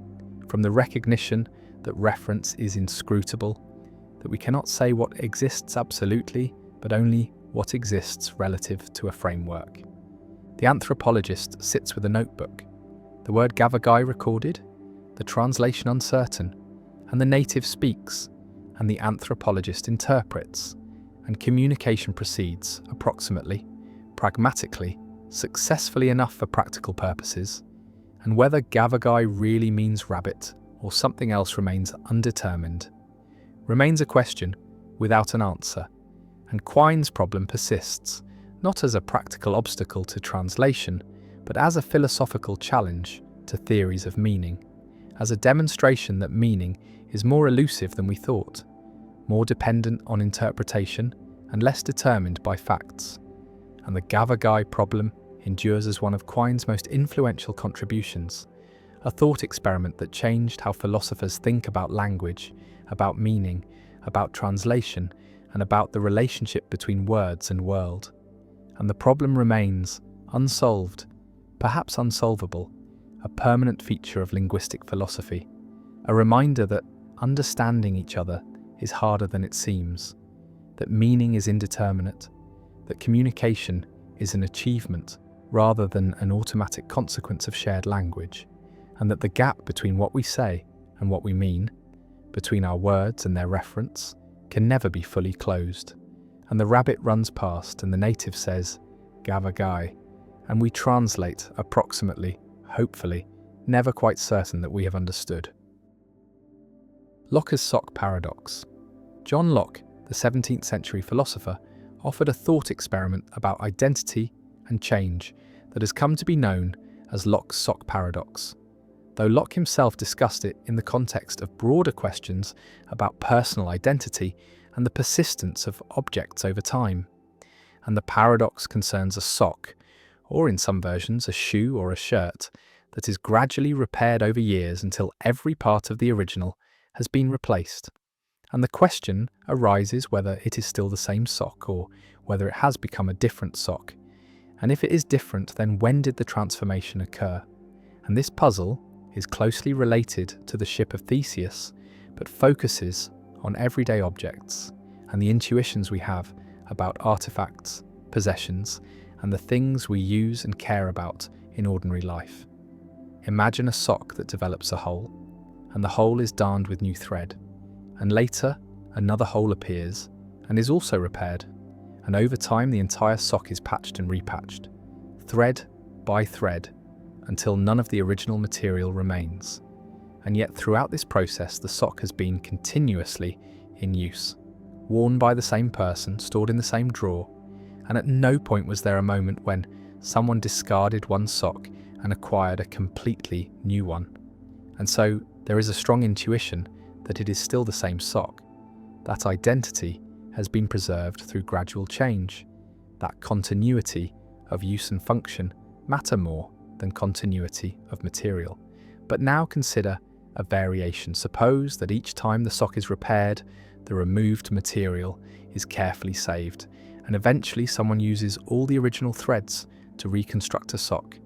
from the recognition that reference is inscrutable, that we cannot say what exists absolutely, but only what exists relative to a framework. The anthropologist sits with a notebook, the word Gavagai recorded, the translation uncertain, and the native speaks, and the anthropologist interprets, and communication proceeds approximately, pragmatically, successfully enough for practical purposes, and whether Gavagai really means rabbit or something else remains undetermined, remains a question without an answer, and Quine's problem persists, not as a practical obstacle to translation, but as a philosophical challenge to theories of meaning, as a demonstration that meaning is more elusive than we thought, more dependent on interpretation and less determined by facts. And the Gavagai problem endures as one of Quine's most influential contributions, a thought experiment that changed how philosophers think about language, about meaning, about translation, and about the relationship between words and world. And the problem remains unsolved, perhaps unsolvable, a permanent feature of linguistic philosophy, a reminder that understanding each other is harder than it seems, that meaning is indeterminate, that communication is an achievement rather than an automatic consequence of shared language, and that the gap between what we say and what we mean, between our words and their reference, can never be fully closed. And the rabbit runs past and the native says, Gavagai, and we translate approximately, hopefully, never quite certain that we have understood. Locke's sock paradox. John Locke, the 17th century philosopher, offered a thought experiment about identity and change that has come to be known as Locke's sock paradox, though Locke himself discussed it in the context of broader questions about personal identity and the persistence of objects over time. And the paradox concerns a sock, or in some versions a shoe or a shirt, that is gradually repaired over years until every part of the original has been replaced. And the question arises whether it is still the same sock or whether it has become a different sock. And if it is different, then when did the transformation occur? And this puzzle is closely related to the ship of Theseus, but focuses on everyday objects and the intuitions we have about artifacts, possessions, and the things we use and care about in ordinary life. Imagine a sock that develops a hole, and the hole is darned with new thread, and later another hole appears and is also repaired, and over time the entire sock is patched and repatched, thread by thread, until none of the original material remains. And yet throughout this process the sock has been continuously in use, worn by the same person, stored in the same drawer, and at no point was there a moment when someone discarded one sock and acquired a completely new one. And so there is a strong intuition that it is still the same sock. That identity has been preserved through gradual change. That continuity of use and function matter more than continuity of material. But now consider a variation. Suppose that each time the sock is repaired, the removed material is carefully saved, and eventually someone uses all the original threads to reconstruct a sock,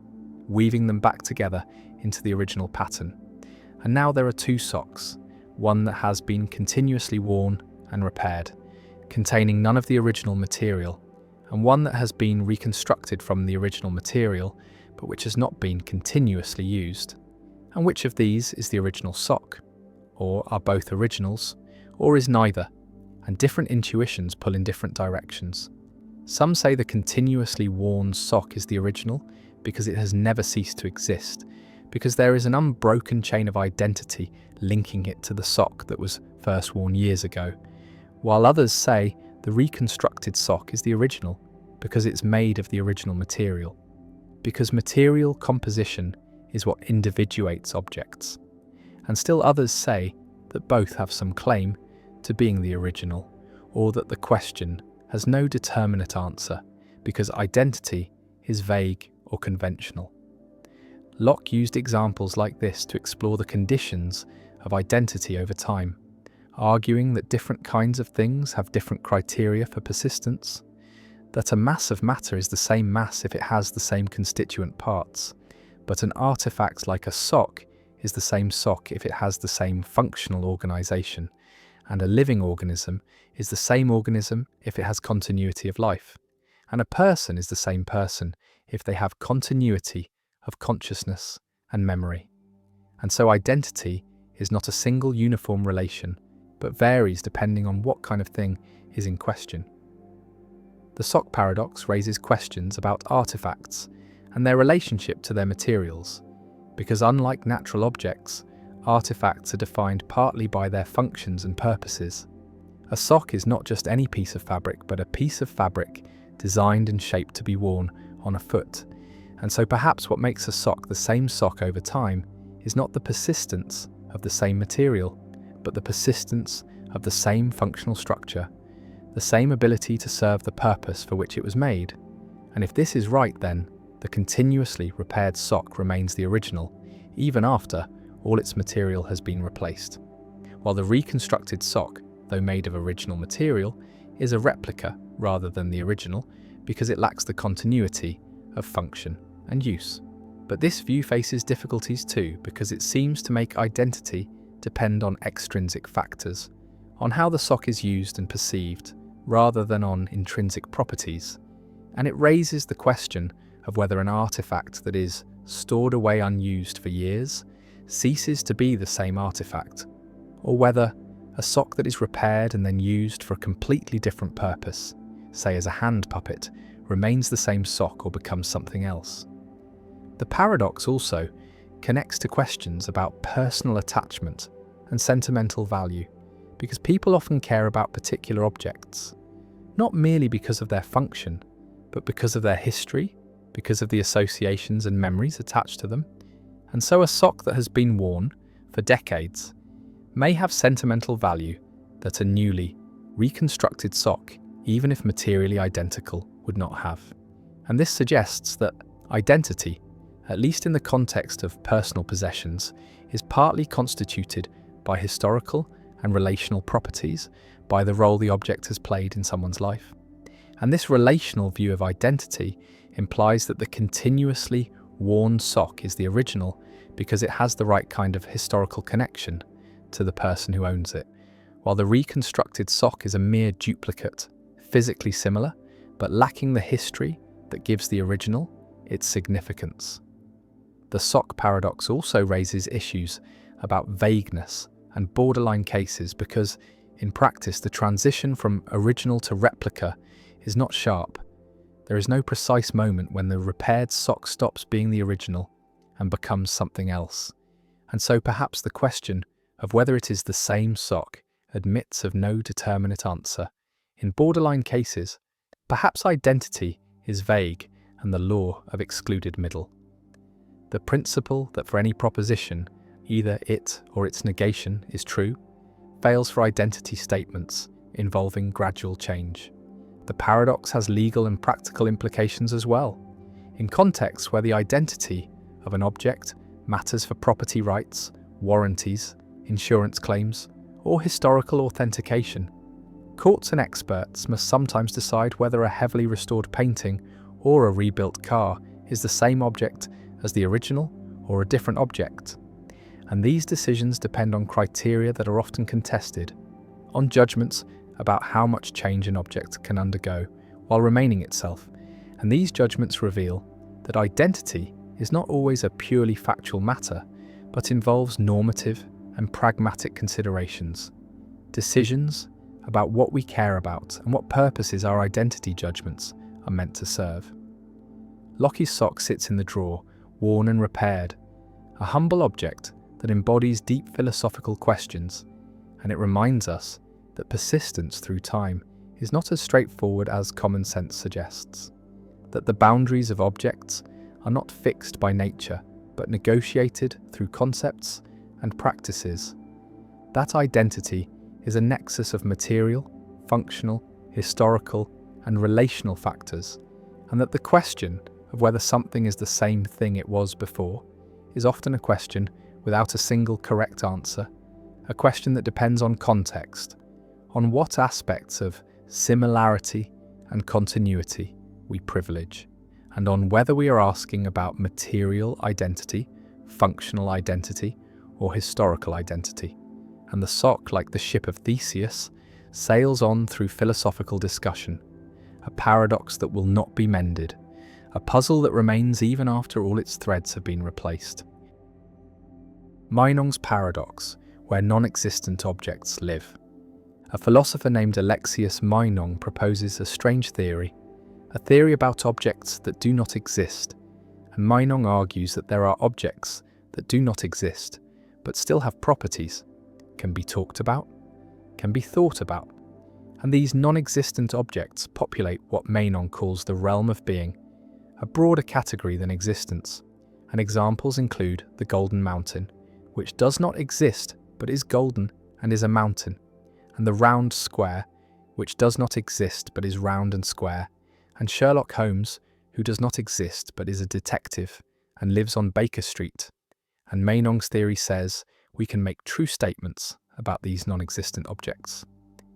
weaving them back together into the original pattern. And now there are two socks, one that has been continuously worn and repaired, containing none of the original material, and one that has been reconstructed from the original material, but which has not been continuously used. And which of these is the original sock? Or are both originals? Or is neither? And different intuitions pull in different directions. Some say the continuously worn sock is the original because it has never ceased to exist, because there is an unbroken chain of identity linking it to the sock that was first worn years ago, while others say the reconstructed sock is the original because it's made of the original material, because material composition is what individuates objects. And still others say that both have some claim to being the original, or that the question has no determinate answer because identity is vague or conventional. Locke used examples like this to explore the conditions of identity over time, arguing that different kinds of things have different criteria for persistence, that a mass of matter is the same mass if it has the same constituent parts, but an artifact like a sock is the same sock if it has the same functional organization, and a living organism is the same organism if it has continuity of life, and a person is the same person if they have continuity of consciousness and memory. And so identity is not a single uniform relation, but varies depending on what kind of thing is in question. The sock paradox raises questions about artifacts and their relationship to their materials, because unlike natural objects, artifacts are defined partly by their functions and purposes. A sock is not just any piece of fabric, but a piece of fabric designed and shaped to be worn on a foot. And so perhaps what makes a sock the same sock over time is not the persistence of the same material, but the persistence of the same functional structure, the same ability to serve the purpose for which it was made. And if this is right, then the continuously repaired sock remains the original, even after all its material has been replaced, while the reconstructed sock, though made of original material, is a replica rather than the original because it lacks the continuity of function and use. But this view faces difficulties too, because it seems to make identity depend on extrinsic factors, on how the sock is used and perceived, rather than on intrinsic properties. And it raises the question of whether an artifact that is stored away unused for years ceases to be the same artifact, or whether a sock that is repaired and then used for a completely different purpose, say as a hand puppet, remains the same sock or becomes something else. The paradox also connects to questions about personal attachment and sentimental value, because people often care about particular objects, not merely because of their function, but because of their history, because of the associations and memories attached to them. And so a sock that has been worn for decades may have sentimental value that a newly reconstructed sock, even if materially identical, would not have. And this suggests that identity, at least in the context of personal possessions, is partly constituted by historical and relational properties, by the role the object has played in someone's life. And this relational view of identity implies that the continuously worn sock is the original because it has the right kind of historical connection to the person who owns it, while the reconstructed sock is a mere duplicate, physically similar, but lacking the history that gives the original its significance. The sock paradox also raises issues about vagueness and borderline cases because, in practice, the transition from original to replica is not sharp. There is no precise moment when the repaired sock stops being the original and becomes something else. And so perhaps the question of whether it is the same sock admits of no determinate answer. In borderline cases, perhaps identity is vague and the law of excluded middle. The principle that for any proposition, either it or its negation is true, fails for identity statements involving gradual change. The paradox has legal and practical implications as well. In contexts where the identity of an object matters for property rights, warranties, insurance claims, or historical authentication, courts and experts must sometimes decide whether a heavily restored painting or a rebuilt car is the same object as the original or a different object. And these decisions depend on criteria that are often contested, on judgments about how much change an object can undergo while remaining itself. And these judgments reveal that identity is not always a purely factual matter, but involves normative and pragmatic considerations, decisions about what we care about and what purposes our identity judgments are meant to serve. Lockie's sock sits in the drawer, worn and repaired, a humble object that embodies deep philosophical questions, and it reminds us that persistence through time is not as straightforward as common sense suggests, that the boundaries of objects are not fixed by nature, but negotiated through concepts and practices. That identity is a nexus of material, functional, historical, and relational factors, and that the question of whether something is the same thing it was before is often a question without a single correct answer, a question that depends on context, on what aspects of similarity and continuity we privilege, and on whether we are asking about material identity, functional identity, or historical identity. And the sock, like the ship of Theseus, sails on through philosophical discussion, a paradox that will not be mended, a puzzle that remains even after all its threads have been replaced. Meinong's paradox, where non-existent objects live. A philosopher named Alexius Meinong proposes a strange theory, a theory about objects that do not exist, and Meinong argues that there are objects that do not exist, but still have properties, can be talked about, can be thought about, and these non-existent objects populate what Meinong calls the realm of being, a broader category than existence, and examples include the Golden Mountain, which does not exist but is golden and is a mountain, and the round square, which does not exist but is round and square, and Sherlock Holmes, who does not exist but is a detective and lives on Baker Street. And Meinong's theory says we can make true statements about these non-existent objects,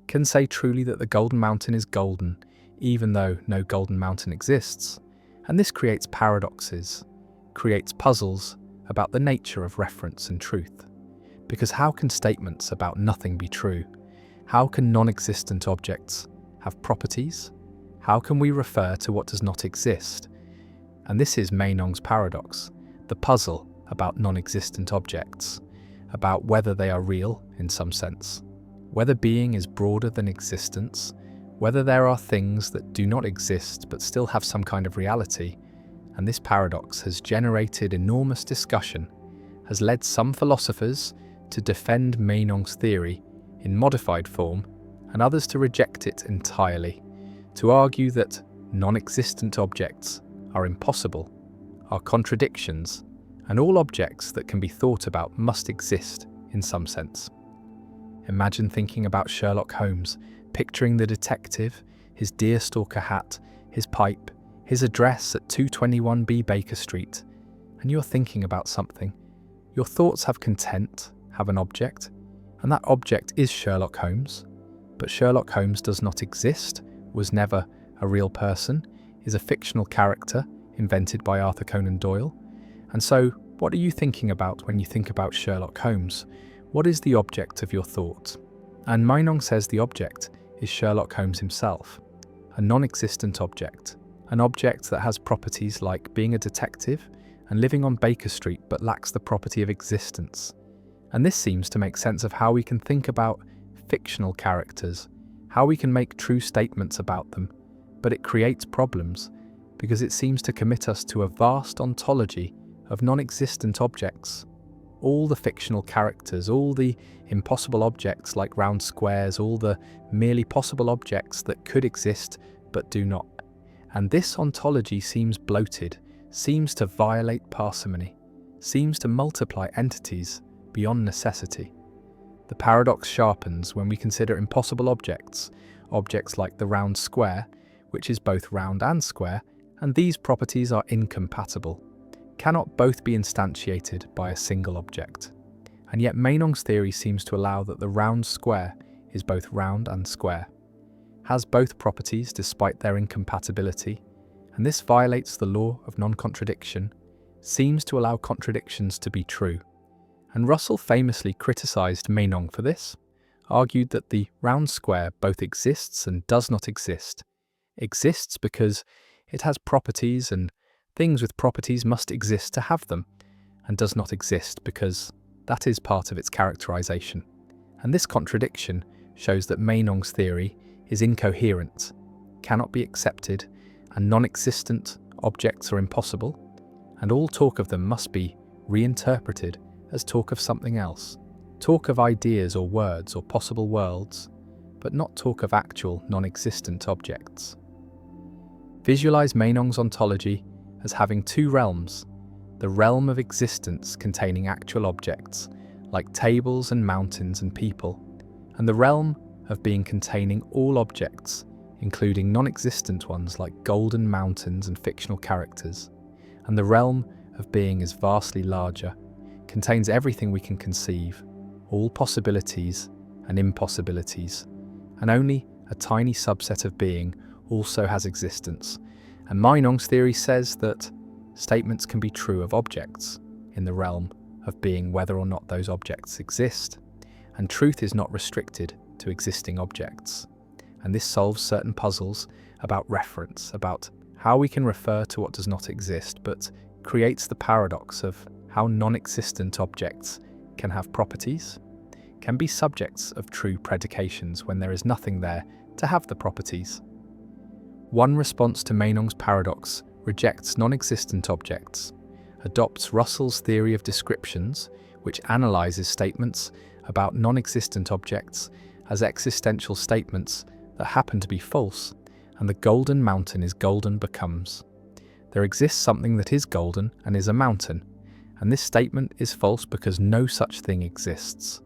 can say truly that the Golden Mountain is golden, even though no Golden Mountain exists, and this creates paradoxes, creates puzzles about the nature of reference and truth. Because how can statements about nothing be true? How can non-existent objects have properties? How can we refer to what does not exist? And this is Meinong's paradox, the puzzle about non-existent objects, about whether they are real in some sense, whether being is broader than existence, whether there are things that do not exist but still have some kind of reality. And this paradox has generated enormous discussion, has led some philosophers to defend Meinong's theory in modified form, and others to reject it entirely, to argue that non-existent objects are impossible, are contradictions, and all objects that can be thought about must exist in some sense. Imagine thinking about Sherlock Holmes, picturing the detective, his deerstalker hat, his pipe, his address at 221B Baker Street, and you're thinking about something. Your thoughts have content, have an object, and that object is Sherlock Holmes. But Sherlock Holmes does not exist, was never a real person, is a fictional character invented by Arthur Conan Doyle. And so, what are you thinking about when you think about Sherlock Holmes? What is the object of your thought? And Meinong says the object is Sherlock Holmes himself, a non-existent object, an object that has properties like being a detective and living on Baker Street but lacks the property of existence. And this seems to make sense of how we can think about fictional characters, how we can make true statements about them, but it creates problems because it seems to commit us to a vast ontology of non-existent objects. All the fictional characters, all the impossible objects like round squares, all the merely possible objects that could exist but do not. And this ontology seems bloated, seems to violate parsimony, seems to multiply entities beyond necessity. The paradox sharpens when we consider impossible objects, objects like the round square, which is both round and square, and these properties are incompatible, cannot both be instantiated by a single object. And yet Meinong's theory seems to allow that the round square is both round and square, has both properties despite their incompatibility, and this violates the law of non-contradiction, seems to allow contradictions to be true. And Russell famously criticized Meinong for this, argued that the round square both exists and does not exist. Exists because it has properties and things with properties must exist to have them, and does not exist because that is part of its characterization. And this contradiction shows that Meinong's theory is incoherent, cannot be accepted, and non-existent objects are impossible, and all talk of them must be reinterpreted as talk of something else, talk of ideas or words or possible worlds, but not talk of actual non-existent objects. Visualize Meinong's ontology as having two realms, the realm of existence containing actual objects, like tables and mountains and people, and the realm of being containing all objects, including non-existent ones like golden mountains and fictional characters, and the realm of being is vastly larger, contains everything we can conceive, all possibilities and impossibilities, and only a tiny subset of being also has existence. And Meinong's theory says that statements can be true of objects in the realm of being whether or not those objects exist, and truth is not restricted to existing objects. And this solves certain puzzles about reference, about how we can refer to what does not exist, but creates the paradox of how non-existent objects can have properties, can be subjects of true predications when there is nothing there to have the properties. One response to Meinong's paradox rejects non-existent objects, adopts Russell's theory of descriptions, which analyzes statements about non-existent objects as existential statements that happen to be false, and the golden mountain is golden becomes. There exists something that is golden and is a mountain, and this statement is false because no such thing exists.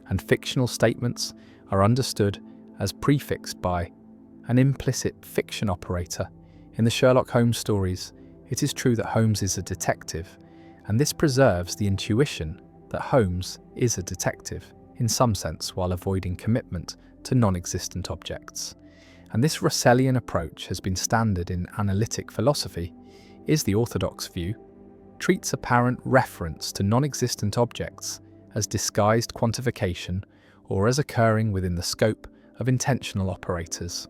And fictional statements are understood as prefixed by an implicit fiction operator. In the Sherlock Holmes stories, it is true that Holmes is a detective, and this preserves the intuition that Holmes is a detective, in some sense, while avoiding commitment to non-existent objects. And this Russellian approach has been standard in analytic philosophy, is the orthodox view, treats apparent reference to non-existent objects as disguised quantification or as occurring within the scope of intentional operators.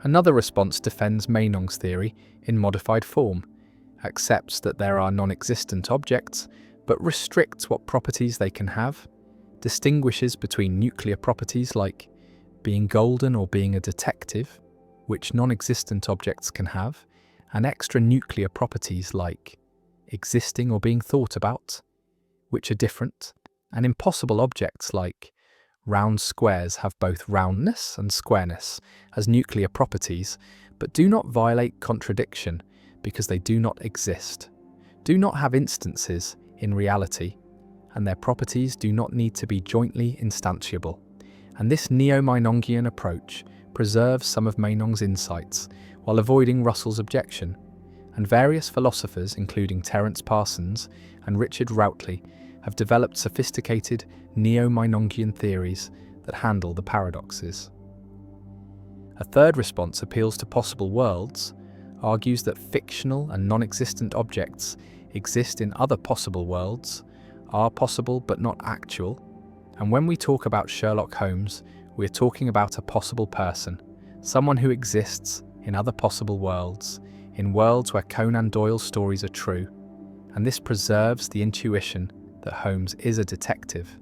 Another response defends Meinong's theory in modified form, accepts that there are non-existent objects, but restricts what properties they can have, distinguishes between nuclear properties like being golden or being a detective, which non-existent objects can have, and extra-nuclear properties like existing or being thought about, which are different, and impossible objects like round squares have both roundness and squareness as nuclear properties, but do not violate contradiction because they do not exist, do not have instances in reality, and their properties do not need to be jointly instantiable. And this neo-Meinongian approach preserves some of Meinong's insights while avoiding Russell's objection. And various philosophers, including Terence Parsons and Richard Routley, have developed sophisticated neo-Meinongian theories that handle the paradoxes. A third response appeals to possible worlds, argues that fictional and non-existent objects exist in other possible worlds, are possible but not actual, and when we talk about Sherlock Holmes, we're talking about a possible person, someone who exists in other possible worlds, in worlds where Conan Doyle's stories are true, and this preserves the intuition that Holmes is a detective,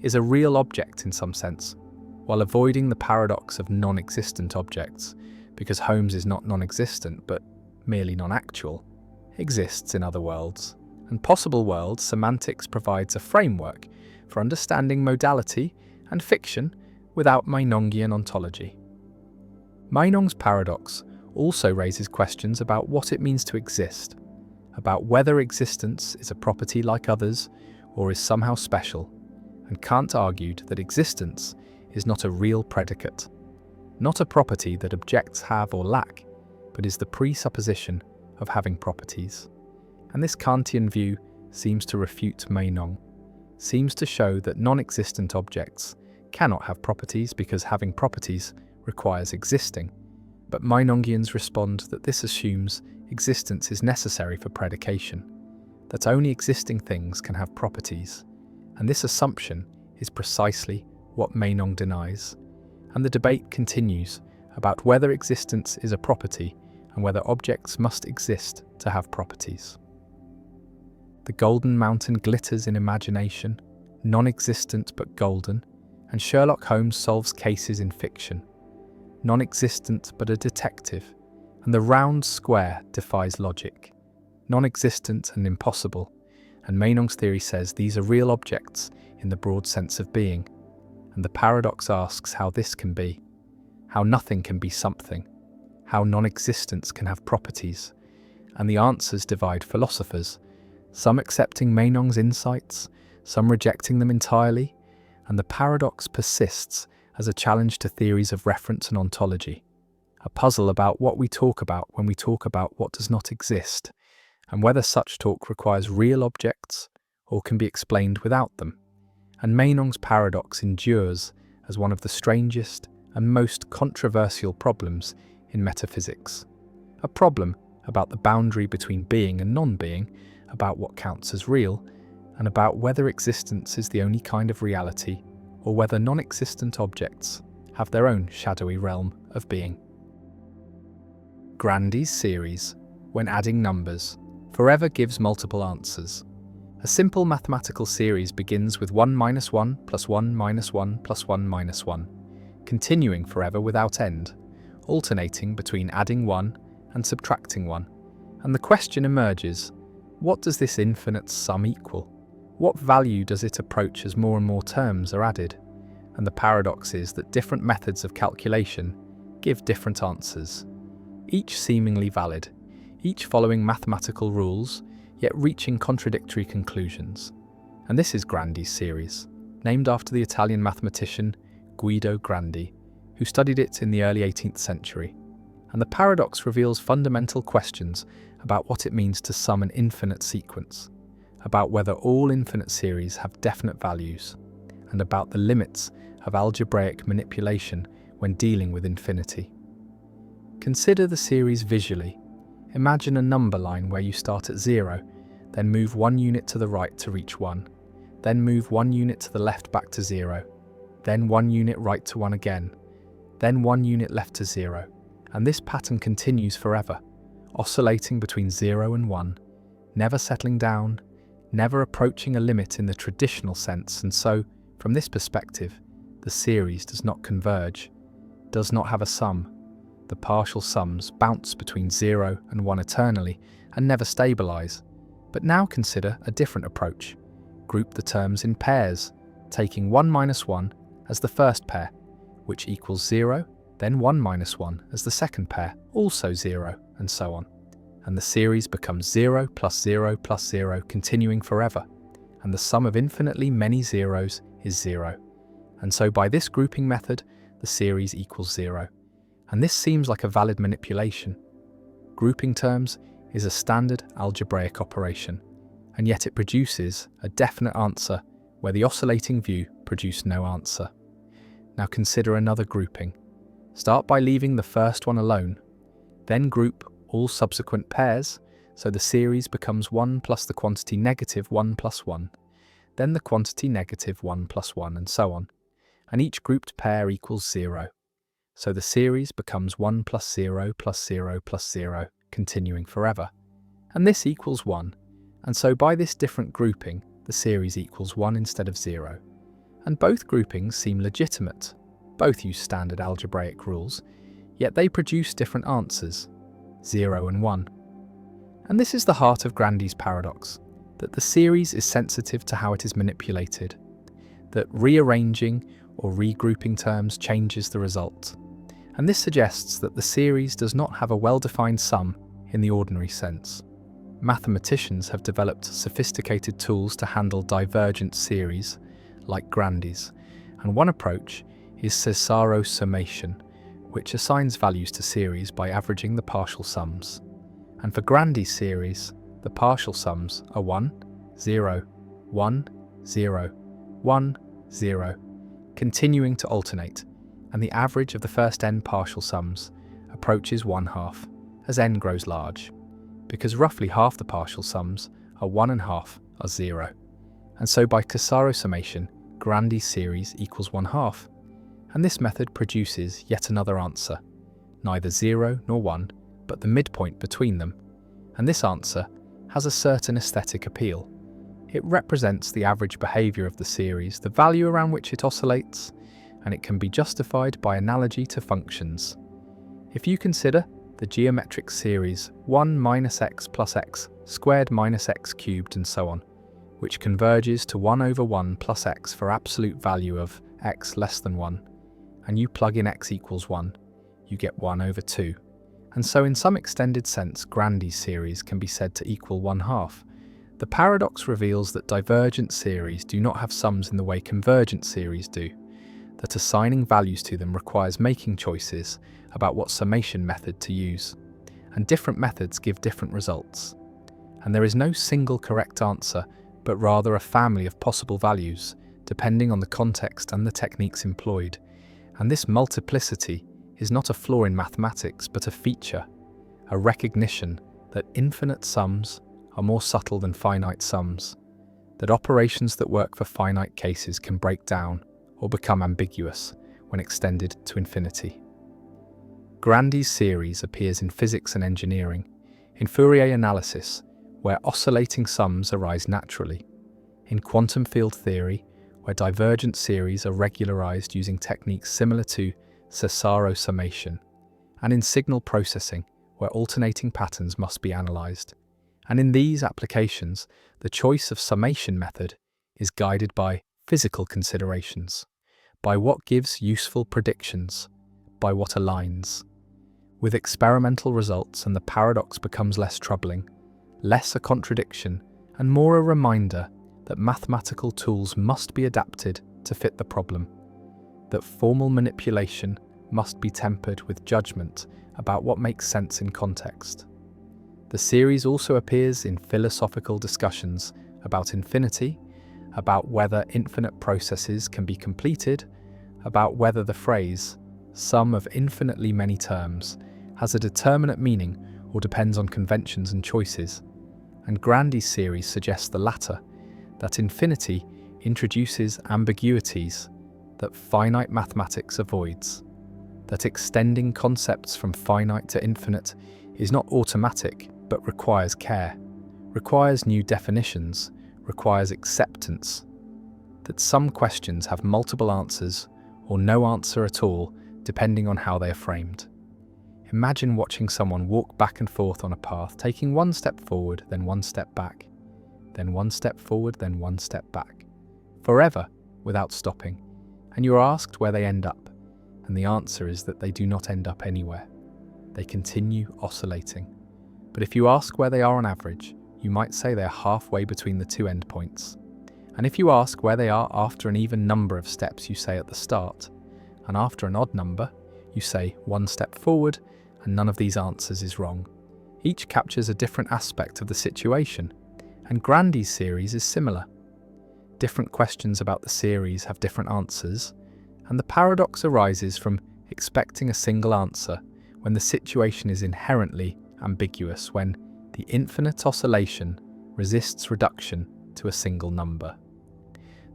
is a real object in some sense, while avoiding the paradox of non-existent objects, because Holmes is not non-existent but merely non-actual, exists in other worlds. And possible worlds semantics provides a framework for understanding modality and fiction without Meinongian ontology. Meinong's paradox also raises questions about what it means to exist, about whether existence is a property like others or is somehow special, and Kant argued that existence is not a real predicate, not a property that objects have or lack, but is the presupposition of having properties. And this Kantian view seems to refute Meinong, seems to show that non-existent objects cannot have properties because having properties requires existing. But Meinongians respond that this assumes existence is necessary for predication, that only existing things can have properties, and this assumption is precisely what Meinong denies. And the debate continues about whether existence is a property and whether objects must exist to have properties. The golden mountain glitters in imagination, non-existent but golden, and Sherlock Holmes solves cases in fiction, non-existent but a detective, and the round square defies logic, non-existent and impossible, and Meinong's theory says these are real objects in the broad sense of being, and the paradox asks how this can be, how nothing can be something, how non-existence can have properties, and the answers divide philosophers, some accepting Meinong's insights, some rejecting them entirely, and the paradox persists as a challenge to theories of reference and ontology, a puzzle about what we talk about when we talk about what does not exist, and whether such talk requires real objects or can be explained without them. And Meinong's paradox endures as one of the strangest and most controversial problems in metaphysics, a problem about the boundary between being and non-being, about what counts as real, and about whether existence is the only kind of reality or whether non-existent objects have their own shadowy realm of being. Grandi's series, when adding numbers, forever gives multiple answers. A simple mathematical series begins with 1 minus 1 plus 1 minus 1 plus 1 minus 1, continuing forever without end, alternating between adding 1 and subtracting 1. And the question emerges, what does this infinite sum equal? What value does it approach as more and more terms are added? And the paradox is that different methods of calculation give different answers, each seemingly valid, each following mathematical rules, yet reaching contradictory conclusions. And this is Grandi's series, named after the Italian mathematician Guido Grandi, who studied it in the early 18th century. And the paradox reveals fundamental questions about what it means to sum an infinite sequence, about whether all infinite series have definite values, and about the limits of algebraic manipulation when dealing with infinity. Consider the series visually. Imagine a number line where you start at 0, then move 1 unit to the right to reach 1, then move 1 unit to the left back to 0, then 1 unit right to 1 again, then 1 unit left to 0, and this pattern continues forever, oscillating between 0 and 1, never settling down, never approaching a limit in the traditional sense, and so, from this perspective, the series does not converge, does not have a sum. The partial sums bounce between 0 and 1 eternally and never stabilize. But now consider a different approach. Group the terms in pairs, taking 1 minus 1 as the first pair, which equals 0, then 1 minus 1 as the second pair, also 0, and so on. And the series becomes 0 plus 0 plus 0, continuing forever. and the sum of infinitely many zeros is 0. And so by this grouping method, the series equals 0. And this seems like a valid manipulation. Grouping terms is a standard algebraic operation, and yet it produces a definite answer where the oscillating view produced no answer. Now consider another grouping. Start by leaving the first one alone, then group all subsequent pairs, so the series becomes 1 plus the quantity negative 1 plus 1, then the quantity negative 1 plus 1, and so on. And each grouped pair equals 0. So the series becomes 1 plus 0 plus 0 plus 0, continuing forever. And this equals 1. And so by this different grouping, the series equals 1 instead of 0. And both groupings seem legitimate. Both use standard algebraic rules, yet they produce different answers, 0 and 1. And this is the heart of Grandi's paradox, that the series is sensitive to how it is manipulated, that rearranging or regrouping terms changes the result. And this suggests that the series does not have a well-defined sum in the ordinary sense. Mathematicians have developed sophisticated tools to handle divergent series, like Grandi's, and one approach is Cesaro summation, which assigns values to series by averaging the partial sums. And for Grandi's series, the partial sums are 1, 0, 1, 0, 1, 0, continuing to alternate, and the average of the first n partial sums approaches 1/2 as n grows large, because roughly half the partial sums are 1 and half are 0. And so by Cesaro summation, Grandi's series equals 1/2, and this method produces yet another answer, neither 0 nor 1, but the midpoint between them. And this answer has a certain aesthetic appeal. It represents the average behaviour of the series, the value around which it oscillates, and it can be justified by analogy to functions. If you consider the geometric series 1 minus x plus x squared minus x cubed and so on, which converges to 1 over 1 plus x for absolute value of x less than 1, and you plug in x equals 1, you get 1 over 2. And so in some extended sense, Grandi's series can be said to equal 1/2. The paradox reveals that divergent series do not have sums in the way convergent series do, that assigning values to them requires making choices about what summation method to use, and different methods give different results. And there is no single correct answer, but rather a family of possible values, depending on the context and the techniques employed. And this multiplicity is not a flaw in mathematics, but a feature, a recognition that infinite sums are more subtle than finite sums, that operations that work for finite cases can break down or become ambiguous when extended to infinity. Grandi's series appears in physics and engineering, in Fourier analysis, where oscillating sums arise naturally, in quantum field theory, where divergent series are regularized using techniques similar to Cesaro summation, and in signal processing, where alternating patterns must be analyzed. And in these applications, the choice of summation method is guided by physical considerations, by what gives useful predictions, by what aligns. With experimental results, and the paradox becomes less troubling, less a contradiction, and more a reminder that mathematical tools must be adapted to fit the problem, that formal manipulation must be tempered with judgment about what makes sense in context. The series also appears in philosophical discussions about infinity, about whether infinite processes can be completed, about whether the phrase, sum of infinitely many terms, has a determinate meaning or depends on conventions and choices. And Grandi's series suggests the latter, that infinity introduces ambiguities that finite mathematics avoids, that extending concepts from finite to infinite is not automatic but requires care, requires new definitions, requires acceptance, that some questions have multiple answers or no answer at all depending on how they are framed. Imagine watching someone walk back and forth on a path, taking one step forward, then one step back, then one step forward, then one step back, forever without stopping, and you are asked where they end up, and the answer is that they do not end up anywhere. They continue oscillating. But if you ask where they are on average, you might say they are halfway between the two endpoints. And if you ask where they are after an even number of steps, you say at the start, and after an odd number, you say one step forward, and none of these answers is wrong. Each captures a different aspect of the situation, and Grandy's series is similar. Different questions about the series have different answers, and the paradox arises from expecting a single answer when the situation is inherently ambiguous, when the infinite oscillation resists reduction to a single number.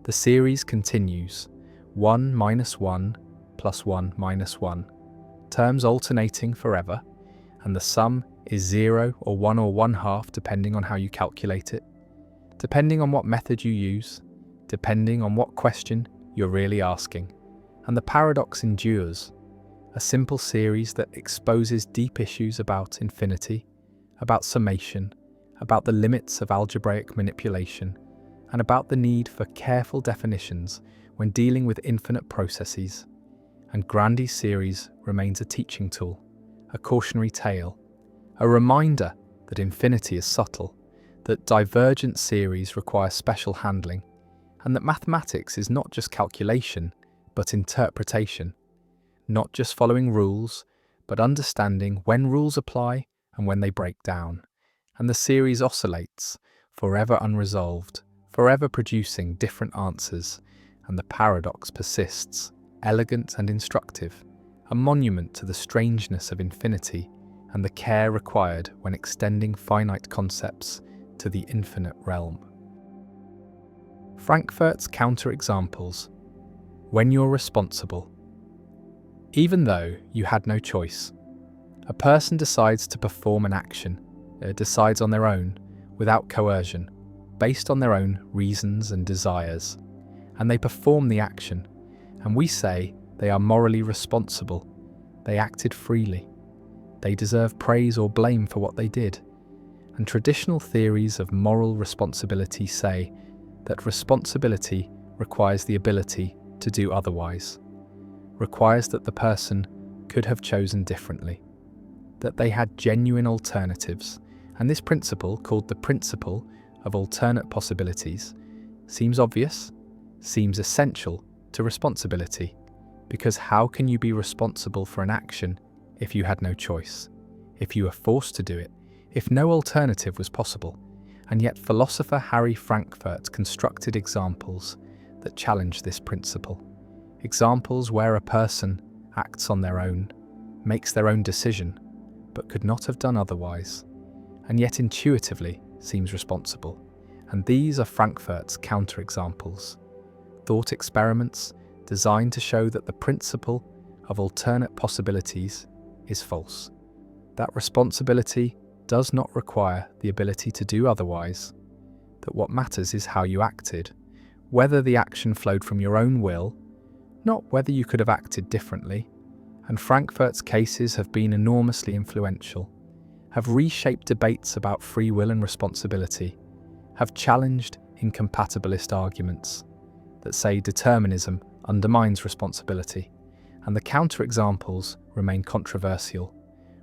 The series continues, 1 minus 1 plus 1 minus 1, terms alternating forever, and the sum is 0 or 1 or 1/2 depending on how you calculate it, depending on what method you use, depending on what question you're really asking. And the paradox endures, a simple series that exposes deep issues about infinity, about summation, about the limits of algebraic manipulation, and about the need for careful definitions when dealing with infinite processes. And Grandy's series remains a teaching tool, a cautionary tale, a reminder that infinity is subtle, that divergent series require special handling, and that mathematics is not just calculation, but interpretation, not just following rules, but understanding when rules apply and when they break down. And the series oscillates, forever unresolved, forever producing different answers, and the paradox persists, elegant and instructive, a monument to the strangeness of infinity and the care required when extending finite concepts to the infinite realm. Frankfurt's counterexamples. When you're responsible. Even though you had no choice, a person decides to perform an action, decides on their own, without coercion, based on their own reasons and desires, and they perform the action, and we say they are morally responsible. They acted freely. They deserve praise or blame for what they did. And traditional theories of moral responsibility say that responsibility requires the ability to do otherwise, requires that the person could have chosen differently, that they had genuine alternatives, and this principle, called the principle of alternate possibilities, seems obvious, seems essential to responsibility, because how can you be responsible for an action if you had no choice, if you were forced to do it, if no alternative was possible? And yet philosopher Harry Frankfurt constructed examples that challenge this principle. Examples where a person acts on their own, makes their own decision, but could not have done otherwise, and yet intuitively seems responsible. And these are Frankfurt's counterexamples, thought experiments designed to show that the principle of alternate possibilities is false, that responsibility does not require the ability to do otherwise, that what matters is how you acted, whether the action flowed from your own will, not whether you could have acted differently. And Frankfurt's cases have been enormously influential, have reshaped debates about free will and responsibility, have challenged incompatibilist arguments that say determinism undermines responsibility, and the counterexamples remain controversial,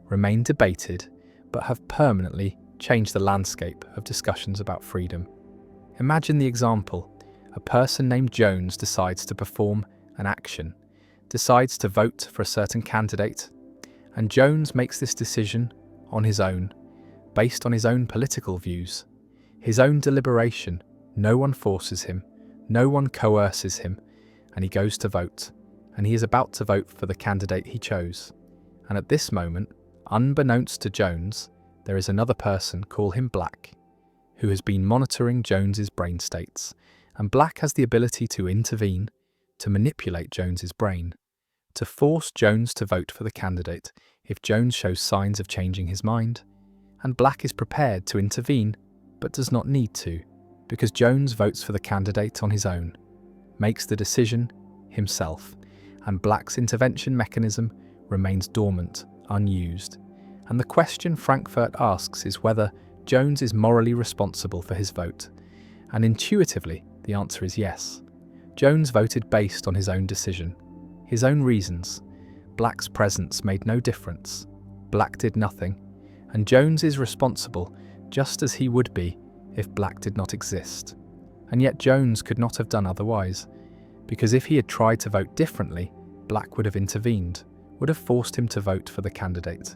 remain debated, but have permanently changed the landscape of discussions about freedom. Imagine the example: a person named Jones decides to perform an action, decides to vote for a certain candidate, and Jones makes this decision on his own, based on his own political views, his own deliberation. No one forces him, no one coerces him, and he goes to vote, and he is about to vote for the candidate he chose. And at this moment, unbeknownst to Jones, there is another person, call him Black, who has been monitoring Jones's brain states, and Black has the ability to intervene, to manipulate Jones's brain, to force Jones to vote for the candidate if Jones shows signs of changing his mind. And Black is prepared to intervene, but does not need to, because Jones votes for the candidate on his own, makes the decision himself, and Black's intervention mechanism remains dormant, unused. And the question Frankfurt asks is whether Jones is morally responsible for his vote. And intuitively, the answer is yes. Jones voted based on his own decision, his own reasons. Black's presence made no difference. Black did nothing, and Jones is responsible just as he would be if Black did not exist. and yet Jones could not have done otherwise, because if he had tried to vote differently, Black would have intervened, would have forced him to vote for the candidate.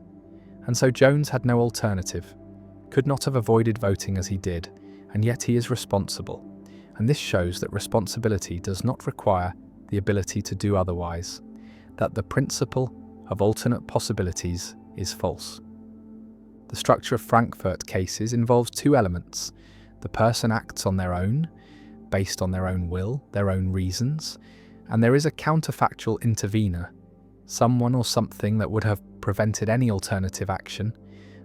And so Jones had no alternative, could not have avoided voting as he did, and yet he is responsible. And this shows that responsibility does not require the ability to do otherwise, that the principle of alternate possibilities is false. The structure of Frankfurt cases involves two elements. The person acts on their own, based on their own will, their own reasons, and there is a counterfactual intervener, someone or something that would have prevented any alternative action,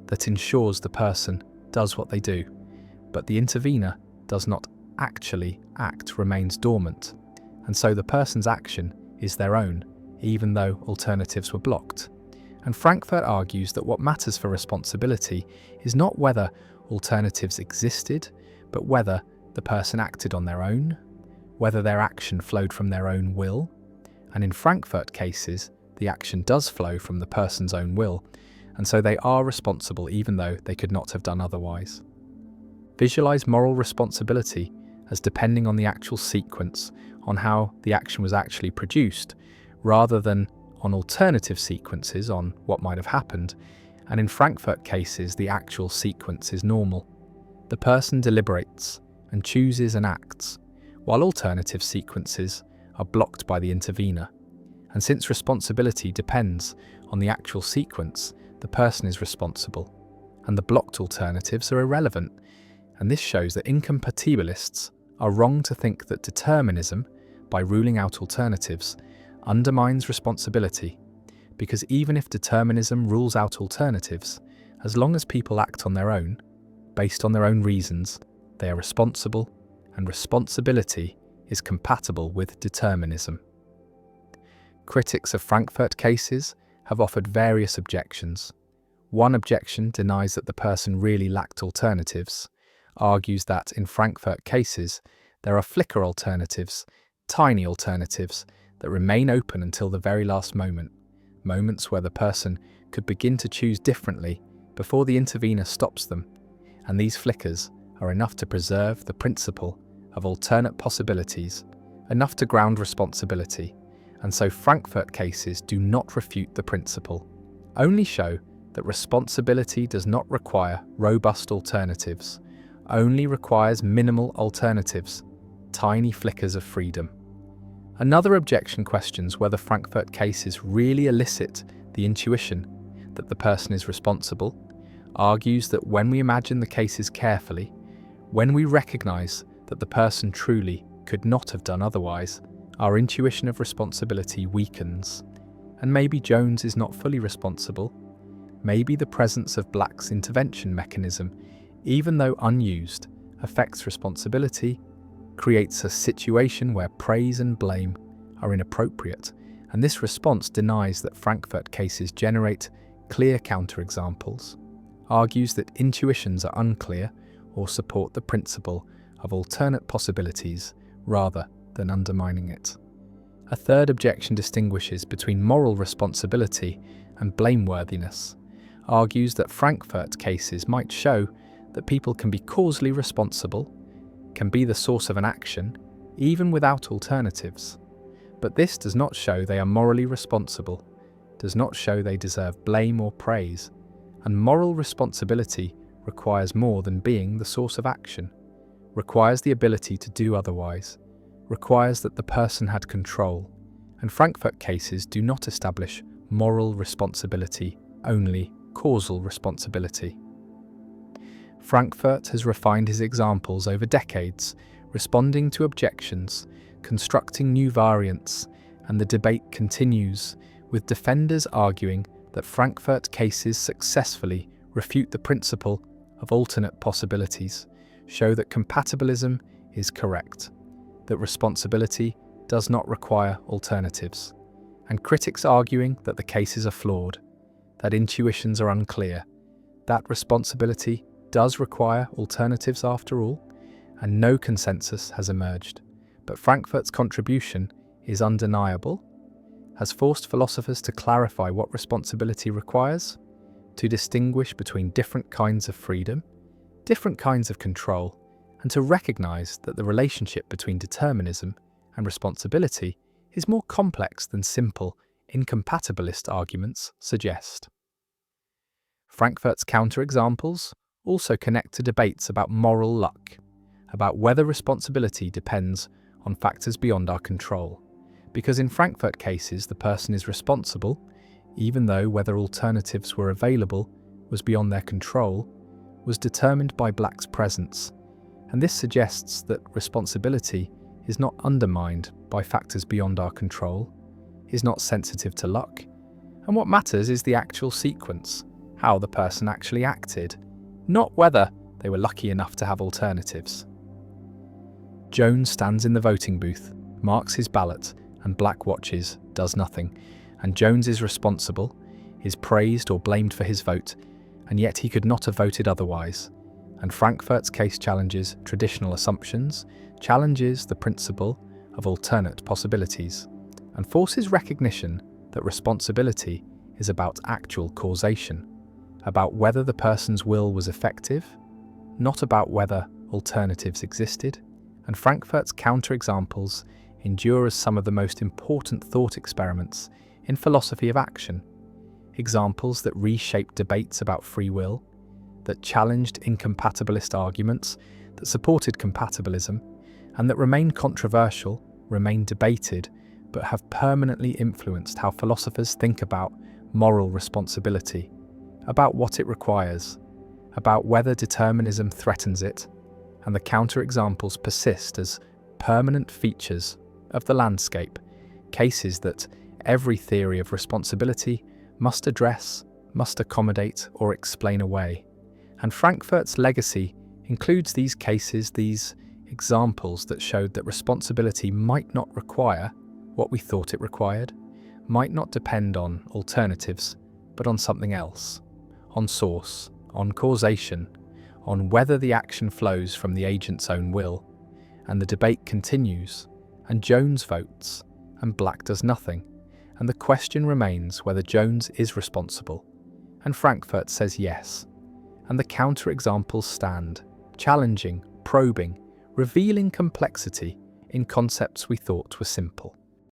that ensures the person does what they do, but the intervener does not actually act, remains dormant, and so the person's action is their own, even though alternatives were blocked. And Frankfurt argues that what matters for responsibility is not whether alternatives existed, but whether the person acted on their own, whether their action flowed from their own will. And in Frankfurt cases, the action does flow from the person's own will, and so they are responsible even though they could not have done otherwise. Visualize moral responsibility as depending on the actual sequence, on how the action was actually produced, rather than on alternative sequences on what might have happened, and in Frankfurt cases the actual sequence is normal. The person deliberates and chooses and acts, while alternative sequences are blocked by the intervener. And since responsibility depends on the actual sequence, the person is responsible, and the blocked alternatives are irrelevant. And this shows that incompatibilists are wrong to think that determinism, by ruling out alternatives, undermines responsibility, because even if determinism rules out alternatives, as long as people act on their own, based on their own reasons, they are responsible, and responsibility is compatible with determinism. Critics of Frankfurt cases have offered various objections. One objection denies that the person really lacked alternatives, argues that in Frankfurt cases there are flicker alternatives, tiny alternatives, that remain open until the very last moment, moments where the person could begin to choose differently before the intervener stops them, and these flickers are enough to preserve the principle of alternate possibilities, enough to ground responsibility, and so Frankfurt cases do not refute the principle, only show that responsibility does not require robust alternatives, only requires minimal alternatives, tiny flickers of freedom. Another objection questions whether Frankfurt cases really elicit the intuition that the person is responsible, argues that when we imagine the cases carefully, when we recognize that the person truly could not have done otherwise, our intuition of responsibility weakens, and maybe Jones is not fully responsible. Maybe the presence of Black's intervention mechanism, even though unused, affects responsibility, creates a situation where praise and blame are inappropriate, and this response denies that Frankfurt cases generate clear counterexamples, argues that intuitions are unclear or support the principle of alternate possibilities rather than undermining it. A third objection distinguishes between moral responsibility and blameworthiness, argues that Frankfurt cases might show that people can be causally responsible, can be the source of an action, even without alternatives. But this does not show they are morally responsible, does not show they deserve blame or praise, and moral responsibility requires more than being the source of action, requires the ability to do otherwise, requires that the person had control, and Frankfurt cases do not establish moral responsibility, only causal responsibility. Frankfurt has refined his examples over decades, responding to objections, constructing new variants, and the debate continues, with defenders arguing that Frankfurt cases successfully refute the principle of alternate possibilities, show that compatibilism is correct, that responsibility does not require alternatives, and critics arguing that the cases are flawed, that intuitions are unclear, that responsibility does require alternatives after all, and no consensus has emerged. But Frankfurt's contribution is undeniable, has forced philosophers to clarify what responsibility requires, to distinguish between different kinds of freedom, different kinds of control, and to recognize that the relationship between determinism and responsibility is more complex than simple, incompatibilist arguments suggest. Frankfurt's counterexamples also connect to debates about moral luck, about whether responsibility depends on factors beyond our control. Because in Frankfurt cases, the person is responsible, even though whether alternatives were available was beyond their control, was determined by Black's presence. And this suggests that responsibility is not undermined by factors beyond our control, is not sensitive to luck, and what matters is the actual sequence, how the person actually acted, not whether they were lucky enough to have alternatives. Jones stands in the voting booth, marks his ballot, and Black watches, does nothing, and Jones is responsible, is praised or blamed for his vote, and yet he could not have voted otherwise. And Frankfurt's case challenges traditional assumptions, challenges the principle of alternate possibilities, and forces recognition that responsibility is about actual causation, about whether the person's will was effective, not about whether alternatives existed. And Frankfurt's counterexamples endure as some of the most important thought experiments in philosophy of action, examples that reshaped debates about free will, that challenged incompatibilist arguments, that supported compatibilism, and that remain controversial, remain debated, but have permanently influenced how philosophers think about moral responsibility, about what it requires, about whether determinism threatens it, and the counterexamples persist as permanent features of the landscape, cases that every theory of responsibility must address, must accommodate, or explain away. And Frankfurt's legacy includes these cases, these examples that showed that responsibility might not require what we thought it required, might not depend on alternatives, but on something else, on source, on causation, on whether the action flows from the agent's own will. And the debate continues, and Jones votes, and Black does nothing, and the question remains whether Jones is responsible, and Frankfurt says yes. And the counterexamples stand, challenging, probing, revealing complexity in concepts we thought were simple.